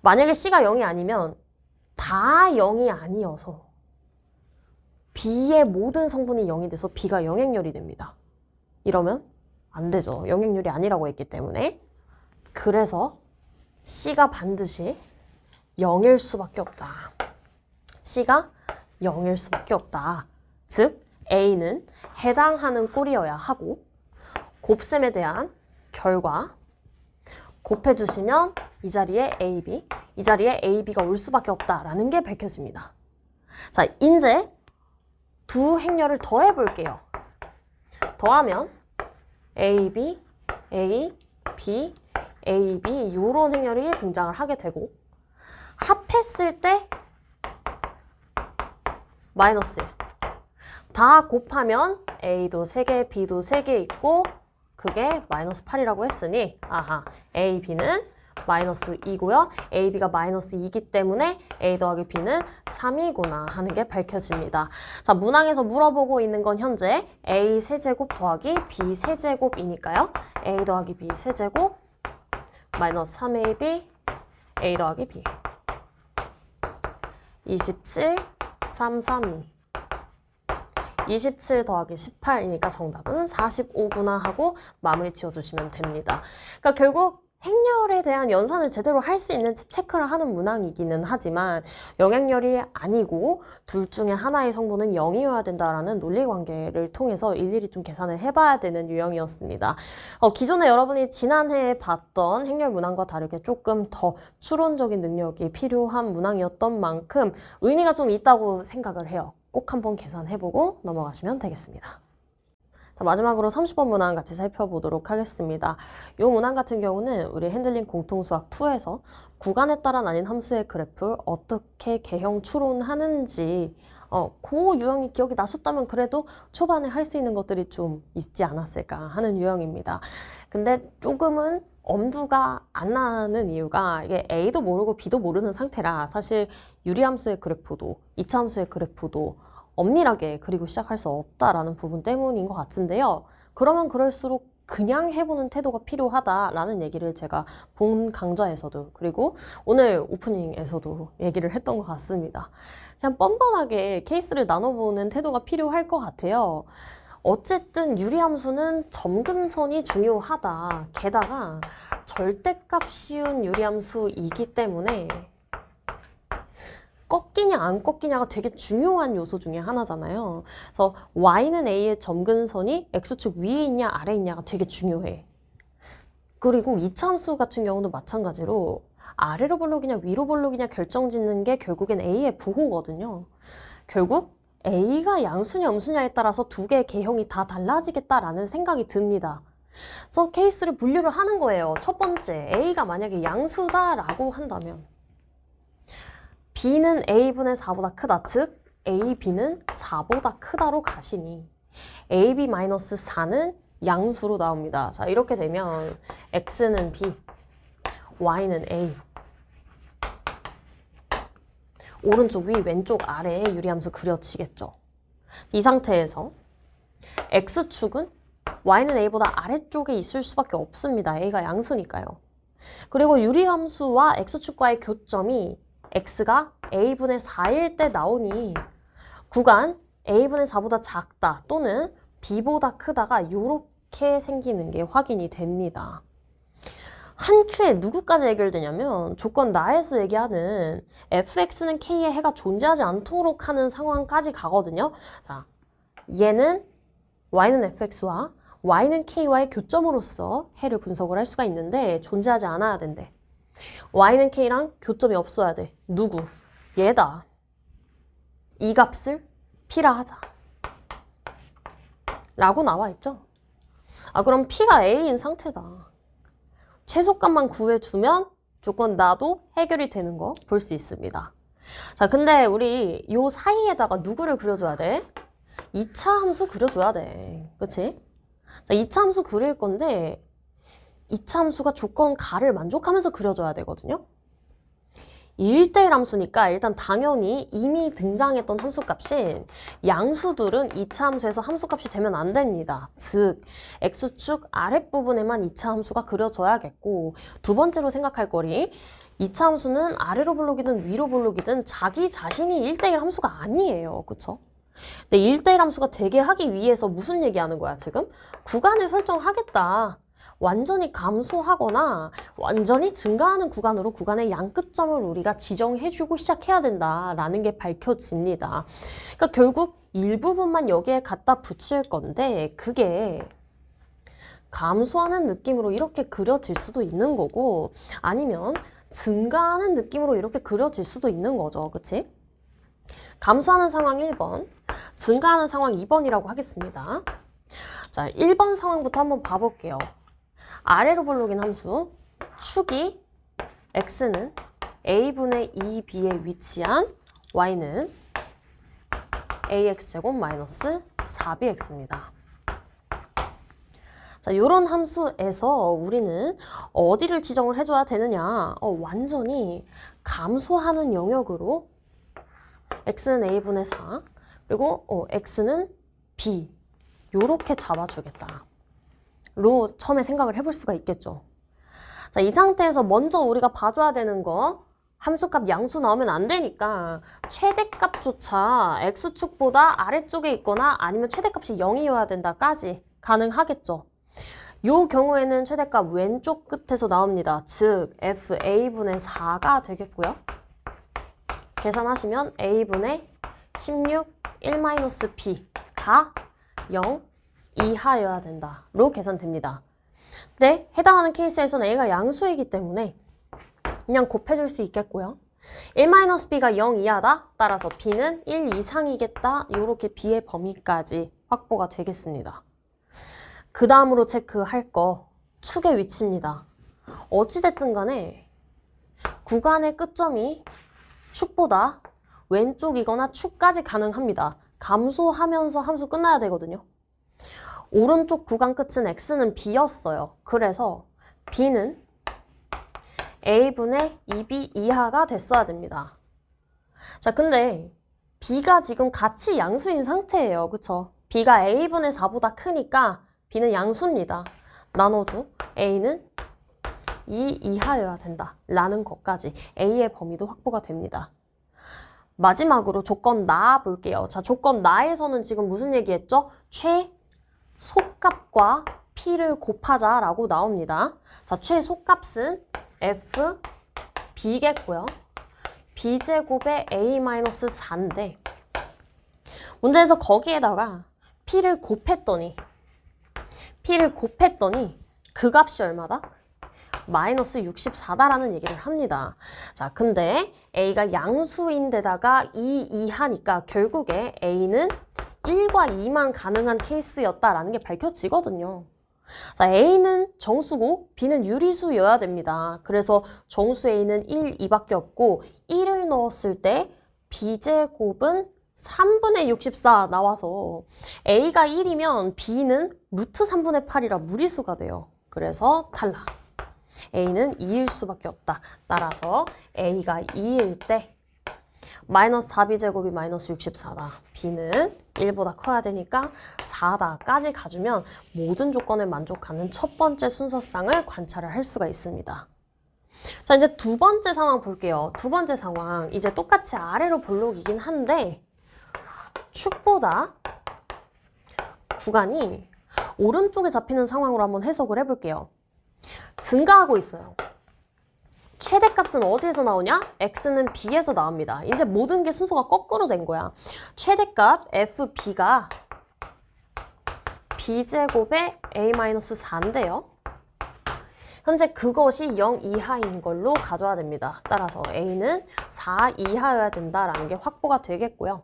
만약에 C가 0이 아니면 다 0이 아니어서 B의 모든 성분이 0이 돼서 B가 영행렬이 됩니다. 이러면 안 되죠. 영행렬이 아니라고 했기 때문에. 그래서 C가 반드시 0일 수밖에 없다. C가 0일 수밖에 없다. 즉 A는 해당하는 꼴이어야 하고 곱셈에 대한 결과 곱해주시면 이 자리에 AB, 이 자리에 AB가 올 수밖에 없다라는 게 밝혀집니다. 자, 이제 두 행렬을 더해볼게요. 더하면 AB, A, B, AB 이런 행렬이 등장을 하게 되고 합했을 때 마이너스 1, 다 곱하면 A도 3개, B도 3개 있고 그게 마이너스 8이라고 했으니 아하, A, B는 마이너스 2고요. A, B가 마이너스 2이기 때문에 A 더하기 B는 3이구나 하는 게 밝혀집니다. 자, 문항에서 물어보고 있는 건 현재 A 세제곱 더하기 B 세제곱이니까요. A 더하기 B 세제곱 마이너스 3AB A 더하기 B 27, 332 27 더하기 18이니까 정답은 45구나 하고 마무리 지어주시면 됩니다. 그러니까 결국 행렬에 대한 연산을 제대로 할 수 있는지 체크를 하는 문항이기는 하지만 영행렬이 아니고 둘 중에 하나의 성분은 0이어야 된다라는 논리관계를 통해서 일일이 좀 계산을 해봐야 되는 유형이었습니다. 기존에 여러분이 지난해에 봤던 행렬 문항과 다르게 조금 더 추론적인 능력이 필요한 문항이었던 만큼 의미가 좀 있다고 생각을 해요. 꼭 한번 계산해보고 넘어가시면 되겠습니다. 자, 마지막으로 30번 문항 같이 살펴보도록 하겠습니다. 이 문항 같은 경우는 우리 핸들링 공통수학 2에서 구간에 따라 나뉜 함수의 그래프를 어떻게 개형 추론하는지 그 유형이 기억이 나셨다면 그래도 초반에 할 수 있는 것들이 좀 있지 않았을까 하는 유형입니다. 근데 조금은 엄두가 안 나는 이유가 이게 A도 모르고 B도 모르는 상태라 사실 유리함수의 그래프도 이차함수의 그래프도 엄밀하게 그리고 시작할 수 없다라는 부분 때문인 것 같은데요. 그러면 그럴수록 그냥 해보는 태도가 필요하다라는 얘기를 제가 본 강좌에서도 그리고 오늘 오프닝에서도 얘기를 했던 것 같습니다. 그냥 뻔뻔하게 케이스를 나눠보는 태도가 필요할 것 같아요. 어쨌든 유리함수는 점근선이 중요하다. 게다가 절대값 씌운 유리함수이기 때문에 꺾이냐 안 꺾이냐가 되게 중요한 요소 중에 하나잖아요. 그래서 y는 a의 점근선이 x축 위에 있냐 아래에 있냐가 되게 중요해. 그리고 이차함수 같은 경우도 마찬가지로 아래로 볼록이냐 위로 볼록이냐 결정짓는 게 결국엔 a의 부호거든요. 결국 a가 양수냐 음수냐에 따라서 두 개의 개형이 다 달라지겠다라는 생각이 듭니다. 그래서 케이스를 분류를 하는 거예요. 첫 번째, a가 만약에 양수다라고 한다면 b는 a분의 4보다 크다. 즉 ab는 4보다 크다로 가시니 ab-4는 양수로 나옵니다. 자, 이렇게 되면 x는 b, y는 a. 오른쪽 위, 왼쪽 아래에 유리함수 그려지겠죠. 이 상태에서 x축은 y는 a보다 아래쪽에 있을 수밖에 없습니다. a가 양수니까요. 그리고 유리함수와 x축과의 교점이 x가 a분의 4일 때 나오니 구간 a분의 4보다 작다 또는 b보다 크다가 이렇게 생기는 게 확인이 됩니다. 한 큐에 누구까지 해결되냐면 조건 나에서 얘기하는 fx는 k의 해가 존재하지 않도록 하는 상황까지 가거든요. 자, 얘는 y는 fx와 y는 k와의 교점으로서 해를 분석을 할 수가 있는데 존재하지 않아야 된대. y는 k랑 교점이 없어야 돼. 누구? 얘다. 이 값을 p라 하자. 라고 나와 있죠. 그럼 p가 a인 상태다. 최소값만 구해주면 조건 나도 해결이 되는 거 볼 수 있습니다. 자, 근데 우리 요 사이에다가 누구를 그려줘야 돼? 2차 함수 그려줘야 돼. 그치? 자, 2차 함수 그릴 건데 2차 함수가 조건 가를 만족하면서 그려줘야 되거든요. 1대1 함수니까 일단 당연히 이미 등장했던 함수값인 양수들은 2차 함수에서 함수값이 되면 안 됩니다. 즉 x축 아랫부분에만 2차 함수가 그려져야겠고 두 번째로 생각할 거리 2차 함수는 아래로 볼록이든 위로 볼록이든 자기 자신이 1대1 함수가 아니에요. 그쵸? 근데 1대1 함수가 되게 하기 위해서 무슨 얘기하는 거야 지금? 구간을 설정하겠다. 완전히 감소하거나 완전히 증가하는 구간으로 구간의 양끝점을 우리가 지정해주고 시작해야 된다라는 게 밝혀집니다. 그러니까 결국 일부분만 여기에 갖다 붙일 건데 그게 감소하는 느낌으로 이렇게 그려질 수도 있는 거고 아니면 증가하는 느낌으로 이렇게 그려질 수도 있는 거죠. 그치? 감소하는 상황 1번, 증가하는 상황 2번이라고 하겠습니다. 자, 1번 상황부터 한번 봐볼게요. 아래로 볼록인 함수 축이 x는 a분의 2b에 위치한 y는 ax제곱 마이너스 4bx입니다. 자, 요런 함수에서 우리는 어디를 지정을 해줘야 되느냐? 완전히 감소하는 영역으로 x는 a분의 4, 그리고 x는 b 요렇게 잡아주겠다. 로 처음에 생각을 해볼 수가 있겠죠. 자, 이 상태에서 먼저 우리가 봐줘야 되는 거 함수값 양수 나오면 안 되니까 최대값조차 x축보다 아래쪽에 있거나 아니면 최대값이 0이어야 된다까지 가능하겠죠. 요 경우에는 최대값 왼쪽 끝에서 나옵니다. 즉 fa분의 4가 되겠고요. 계산하시면 a분의 16, 1-b가 0 이하여야 된다로 계산됩니다. 근데 해당하는 케이스에서는 a가 양수이기 때문에 그냥 곱해줄 수 있겠고요. 1-b가 0 이하다. 따라서 b는 1 이상이겠다. 이렇게 b의 범위까지 확보가 되겠습니다. 그 다음으로 체크할 거 축의 위치입니다. 어찌됐든 간에 구간의 끝점이 축보다 왼쪽이거나 축까지 가능합니다. 감소하면서 함수 끝나야 되거든요. 오른쪽 구간 끝은 x는 b였어요. 그래서 b는 a분의 2b 이하가 됐어야 됩니다. 자, 근데 b가 지금 같이 양수인 상태예요. 그쵸? b가 a분의 4보다 크니까 b는 양수입니다. 나눠줘. a는 2 이하여야 된다. 라는 것까지 a의 범위도 확보가 됩니다. 마지막으로 조건 나 볼게요. 자, 조건 나에서는 지금 무슨 얘기했죠? 최소값과 p를 곱하자라고 나옵니다. 자, 최소값은 f b겠고요. b제곱의 a-4인데 문제에서 거기에다가 p를 곱했더니 그 값이 얼마다? 마이너스 64다라는 얘기를 합니다. 자, 근데 a가 양수인데다가 2 이하니까 결국에 a는 1과 2만 가능한 케이스였다라는 게 밝혀지거든요. 자, a는 정수고 b는 유리수여야 됩니다. 그래서 정수 a는 1, 2밖에 없고 1을 넣었을 때 b제곱은 3분의 64 나와서 a가 1이면 b는 루트 3분의 8이라 무리수가 돼요. 그래서 탈락. a는 2일 수밖에 없다. 따라서 a가 2일 때 마이너스 4b제곱이 마이너스 64다. b는 1보다 커야 되니까 4다까지 가주면 모든 조건을 만족하는 첫 번째 순서쌍을 관찰을 할 수가 있습니다. 자, 이제 두 번째 상황 볼게요. 두 번째 상황 이제 똑같이 아래로 볼록이긴 한데 축보다 구간이 오른쪽에 잡히는 상황으로 한번 해석을 해볼게요. 증가하고 있어요. 최대값은 어디에서 나오냐? x는 b에서 나옵니다. 이제 모든 게 순서가 거꾸로 된 거야. 최대값 fb가 b제곱의 a-4인데요. 현재 그것이 0 이하인 걸로 가져야 됩니다. 따라서 a는 4 이하여야 된다라는 게 확보가 되겠고요.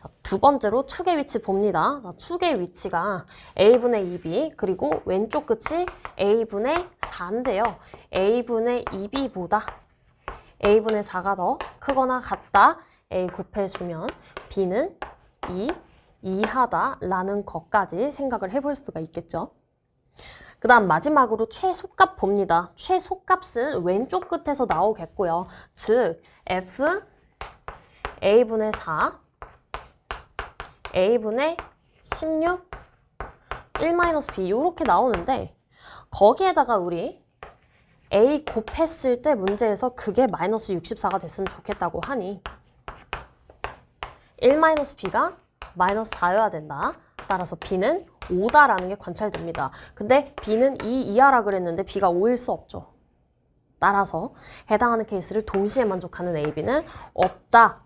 자, 두 번째로 축의 위치 봅니다. 자, 축의 위치가 a분의 2b 그리고 왼쪽 끝이 a분의 4인데요. a분의 2b보다 a분의 4가 더 크거나 같다. a 곱해주면 b는 2 이하다라는 것까지 생각을 해볼 수가 있겠죠. 그 다음 마지막으로 최소값 봅니다. 최소값은 왼쪽 끝에서 나오겠고요. 즉 f a분의 4 a분의 16 1-b 이렇게 나오는데 거기에다가 우리 a 곱했을 때 문제에서 그게 마이너스 64가 됐으면 좋겠다고 하니 1-b가 마이너스 4여야 된다. 따라서 b는 5다라는 게 관찰됩니다. 근데 b는 2 이하라 그랬는데 b가 5일 수 없죠. 따라서 해당하는 케이스를 동시에 만족하는 a, b는 없다.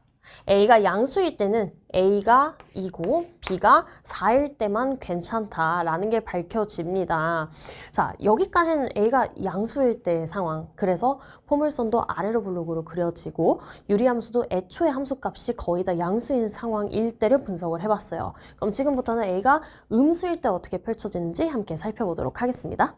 a가 양수일 때는 a가 2고 b가 4일 때만 괜찮다라는 게 밝혀집니다. 자, 여기까지는 a가 양수일 때의 상황. 그래서 포물선도 아래로 블록으로 그려지고 유리함수도 애초에 함수값이 거의 다 양수인 상황일 때를 분석을 해봤어요. 그럼 지금부터는 a가 음수일 때 어떻게 펼쳐지는지 함께 살펴보도록 하겠습니다.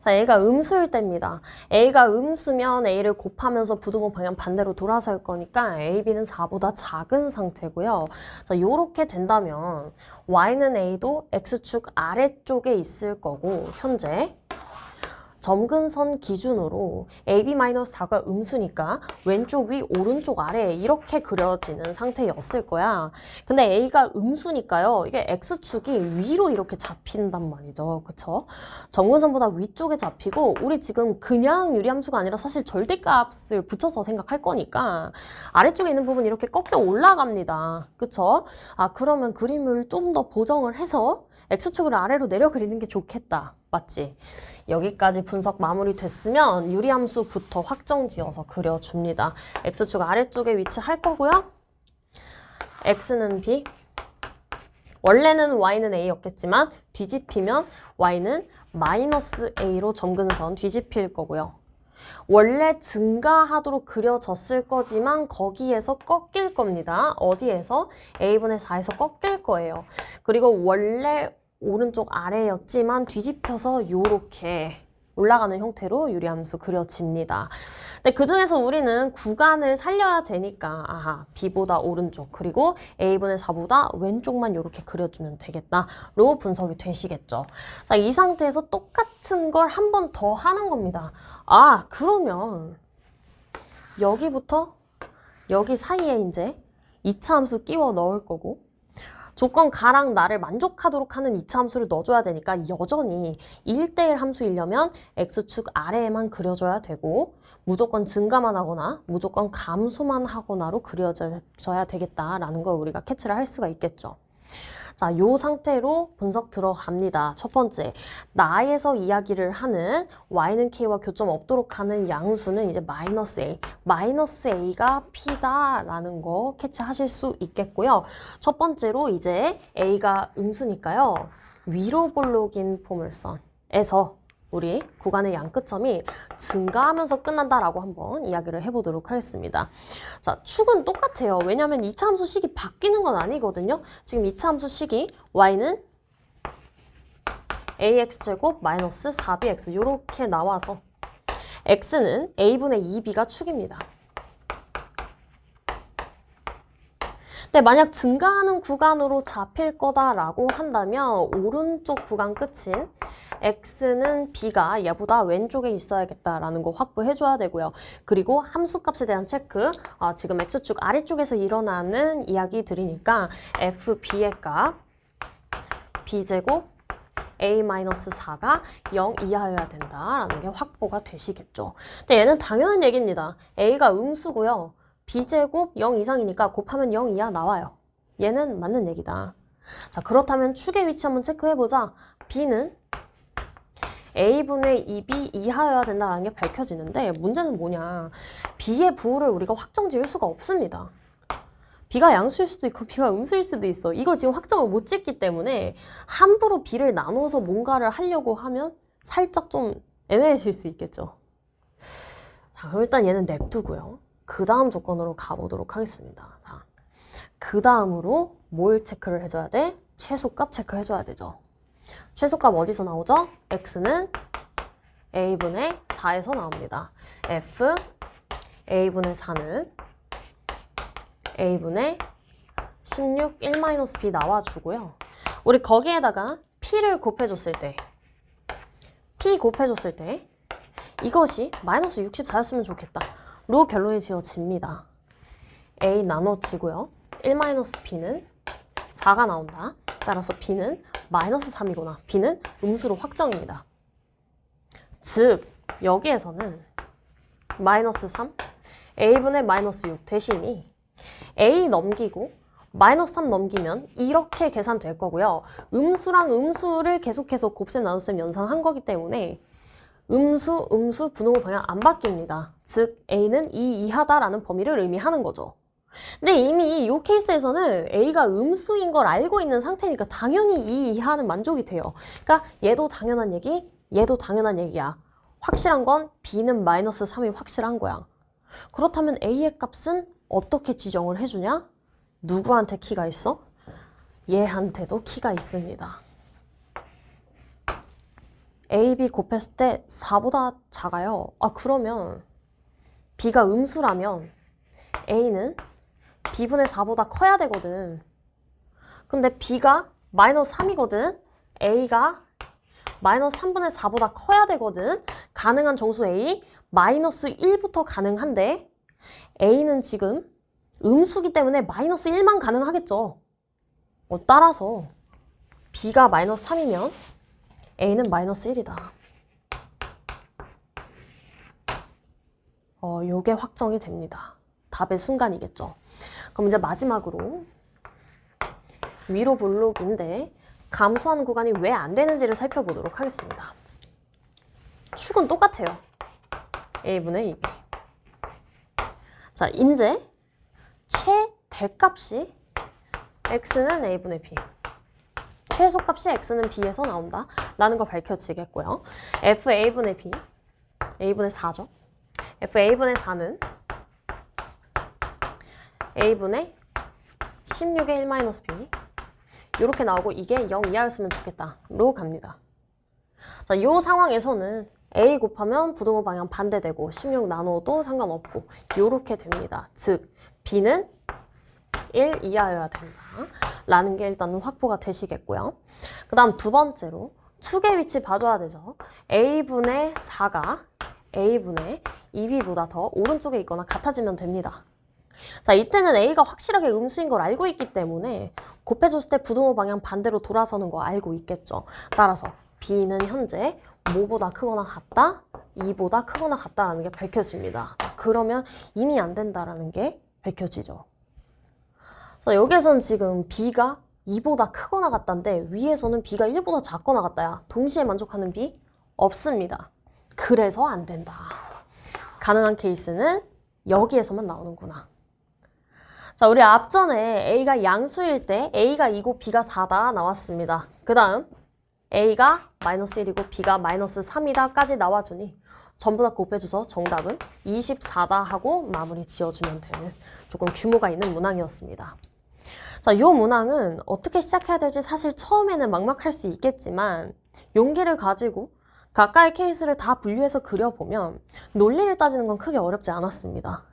자, A가 음수일 때입니다. A가 음수면 A를 곱하면서 부등호 방향 반대로 돌아설 거니까 A, B는 4보다 작은 상태고요. 자, 요렇게 된다면 Y는 A도 X축 아래쪽에 있을 거고 현재 점근선 기준으로 AB-4가 음수니까 왼쪽 위, 오른쪽 아래 이렇게 그려지는 상태였을 거야. 근데 A가 음수니까요. 이게 X축이 위로 이렇게 잡힌단 말이죠. 그쵸? 점근선보다 위쪽에 잡히고 우리 지금 그냥 유리함수가 아니라 사실 절대값을 붙여서 생각할 거니까 아래쪽에 있는 부분 이렇게 꺾여 올라갑니다. 그쵸? 아, 그러면 그림을 좀 더 보정을 해서 X축을 아래로 내려 그리는 게 좋겠다. 맞지? 여기까지 분석 마무리됐으면 유리함수부터 확정지어서 그려줍니다. X축 아래쪽에 위치할 거고요. X는 B, 원래는 Y는 A였겠지만 뒤집히면 Y는 마이너스 A로 점근선 뒤집힐 거고요. 원래 증가하도록 그려졌을 거지만 거기에서 꺾일 겁니다. 어디에서? A분의 4에서 꺾일 거예요. 그리고 원래 오른쪽 아래였지만 뒤집혀서 요렇게 올라가는 형태로 유리함수 그려집니다. 근데 그중에서 우리는 구간을 살려야 되니까 아하, B보다 오른쪽 그리고 A분의 4보다 왼쪽만 이렇게 그려주면 되겠다로 분석이 되시겠죠. 자, 이 상태에서 똑같은 걸 한 번 더 하는 겁니다. 아, 그러면 여기부터 여기 사이에 이제 2차 함수 끼워 넣을 거고 조건 가랑 나를 만족하도록 하는 2차 함수를 넣어줘야 되니까 여전히 1대1 함수이려면 X축 아래에만 그려줘야 되고 무조건 증가만 하거나 무조건 감소만 하거나로 그려져야 되겠다라는 걸 우리가 캐치를 할 수가 있겠죠. 자, 요 상태로 분석 들어갑니다. 첫 번째, 나에서 이야기를 하는 Y는 K와 교점 없도록 하는 양수는 이제 마이너스 A. 마이너스 A가 P다라는 거 캐치하실 수 있겠고요. 첫 번째로 이제 A가 음수니까요. 위로 볼록인 포물선에서 우리 구간의 양끝점이 증가하면서 끝난다라고 한번 이야기를 해보도록 하겠습니다. 자, 축은 똑같아요. 왜냐하면 2차 함수 식이 바뀌는 건 아니거든요. 지금 2차 함수 식이 y는 ax제곱 마이너스 4bx 이렇게 나와서 x는 a분의 2b가 축입니다. 근데 만약 증가하는 구간으로 잡힐 거다라고 한다면 오른쪽 구간 끝인 x는 b가 얘보다 왼쪽에 있어야겠다라는 거 확보해줘야 되고요. 그리고 함수값에 대한 체크, 지금 x축 아래쪽에서 일어나는 이야기들이니까 fb의 값 b제곱 a-4가 0 이하여야 된다라는 게 확보가 되시겠죠. 근데 얘는 당연한 얘기입니다. a가 음수고요. b제곱 0 이상이니까 곱하면 0 이하 나와요. 얘는 맞는 얘기다. 자, 그렇다면 축의 위치 한번 체크해보자. b는 a분의 2b 이하여야 된다는 게 밝혀지는데 문제는 뭐냐. b의 부호를 우리가 확정 지을 수가 없습니다. b가 양수일 수도 있고 b가 음수일 수도 있어. 이걸 지금 확정을 못 짓기 때문에 함부로 b를 나눠서 뭔가를 하려고 하면 살짝 좀 애매해질 수 있겠죠. 자, 그럼 일단 얘는 냅두고요. 그 다음 조건으로 가보도록 하겠습니다. 자, 그 다음으로 뭘 체크를 해줘야 돼? 최소값 체크해줘야 되죠. 최소값 어디서 나오죠? x는 a분의 4에서 나옵니다. f a분의 4는 a분의 16 1-b 나와주고요. 우리 거기에다가 p를 곱해줬을 때 p 곱해줬을 때 이것이 마이너스 64였으면 좋겠다. 로 결론이 지어집니다. a 나눠지고요. 1-b는 4가 나온다. 따라서 b는 마이너스 3이구나. b는 음수로 확정입니다. 즉 여기에서는 마이너스 3, a분의 마이너스 6 대신이 a 넘기고 마이너스 3 넘기면 이렇게 계산될 거고요. 음수랑 음수를 계속해서 곱셈 나눗셈 연산한 거기 때문에 음수, 분호 방향 안 바뀝니다. 즉 a는 2 이하다라는 범위를 의미하는 거죠. 근데 이미 이 케이스에서는 a가 음수인 걸 알고 있는 상태니까 당연히 2 이하는 만족이 돼요. 그러니까 얘도 당연한 얘기, 얘도 당연한 얘기야. 확실한 건 b는 마이너스 3이 확실한 거야. 그렇다면 a의 값은 어떻게 지정을 해주냐? 누구한테 키가 있어? 얘한테도 키가 있습니다. A, B 곱했을 때 4보다 작아요. 그러면 B가 음수라면 A는 B분의 4보다 커야 되거든. 근데 B가 마이너스 3이거든. A가 마이너스 3분의 4보다 커야 되거든. 가능한 정수 A, 마이너스 1부터 가능한데 A는 지금 음수기 때문에 마이너스 1만 가능하겠죠. 따라서 B가 마이너스 3이면 A는 마이너스 1이다. 요게 확정이 됩니다. 답의 순간이겠죠. 그럼 이제 마지막으로 위로 볼록인데 감소하는 구간이 왜 안 되는지를 살펴보도록 하겠습니다. 축은 똑같아요. A분의 2B. 자, 이제 최대값이 X는 A분의 B. 최소값이 X는 B에서 나온다. 라는 거 밝혀지겠고요. FA분의 B. A분의 4죠. FA분의 4는 A분의 16의 1-B. 이렇게 나오고 이게 0 이하였으면 좋겠다로 갑니다. 자, 이 상황에서는 A 곱하면 부등호 방향 반대되고 16 나눠도 상관없고 이렇게 됩니다. 즉 B는 1 이하여야 된다. 라는 게 일단 확보가 되시겠고요. 그 다음 두 번째로 축의 위치 봐줘야 되죠. A분의 4가 A분의 2B보다 더 오른쪽에 있거나 같아지면 됩니다. 자, 이때는 A가 확실하게 음수인 걸 알고 있기 때문에 곱해줬을 때 부등호 방향 반대로 돌아서는 거 알고 있겠죠. 따라서 B는 현재 뭐보다 크거나 같다, 2보다 크거나 같다라는 게 밝혀집니다. 그러면 이미 안 된다라는 게 밝혀지죠. 자, 여기에서는 지금 B가 2보다 크거나 같다인데 위에서는 B가 1보다 작거나 같다야. 동시에 만족하는 B? 없습니다. 그래서 안 된다. 가능한 케이스는 여기에서만 나오는구나. 자, 우리 앞전에 A가 양수일 때 A가 2고 B가 4다 나왔습니다. 그 다음 A가 마이너스 1이고 B가 마이너스 3이다 까지 나와주니 전부 다 곱해줘서 정답은 24다 하고 마무리 지어주면 되는 조금 규모가 있는 문항이었습니다. 자, 이 문항은 어떻게 시작해야 될지 사실 처음에는 막막할 수 있겠지만 용기를 가지고 각각의 케이스를 다 분류해서 그려보면 논리를 따지는 건 크게 어렵지 않았습니다.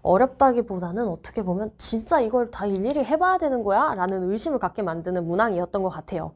어렵다기보다는 어떻게 보면 진짜 이걸 다 일일이 해봐야 되는 거야? 라는 의심을 갖게 만드는 문항이었던 것 같아요.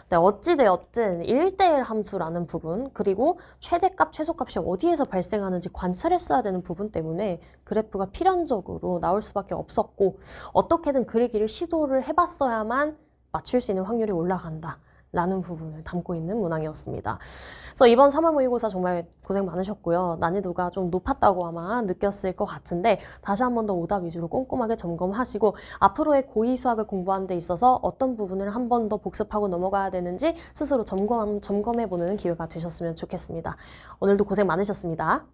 네, 어찌되었든 1대1 함수라는 부분, 그리고 최대값, 최소값이 어디에서 발생하는지 관찰했어야 되는 부분 때문에 그래프가 필연적으로 나올 수밖에 없었고 어떻게든 그리기를 시도를 해봤어야만 맞출 수 있는 확률이 올라간다. 라는 부분을 담고 있는 문항이었습니다. 그래서 이번 3월 모의고사 정말 고생 많으셨고요. 난이도가 좀 높았다고 아마 느꼈을 것 같은데 다시 한 번 더 오답 위주로 꼼꼼하게 점검하시고 앞으로의 고2 수학을 공부하는 데 있어서 어떤 부분을 한 번 더 복습하고 넘어가야 되는지 스스로 점검해보는 기회가 되셨으면 좋겠습니다. 오늘도 고생 많으셨습니다.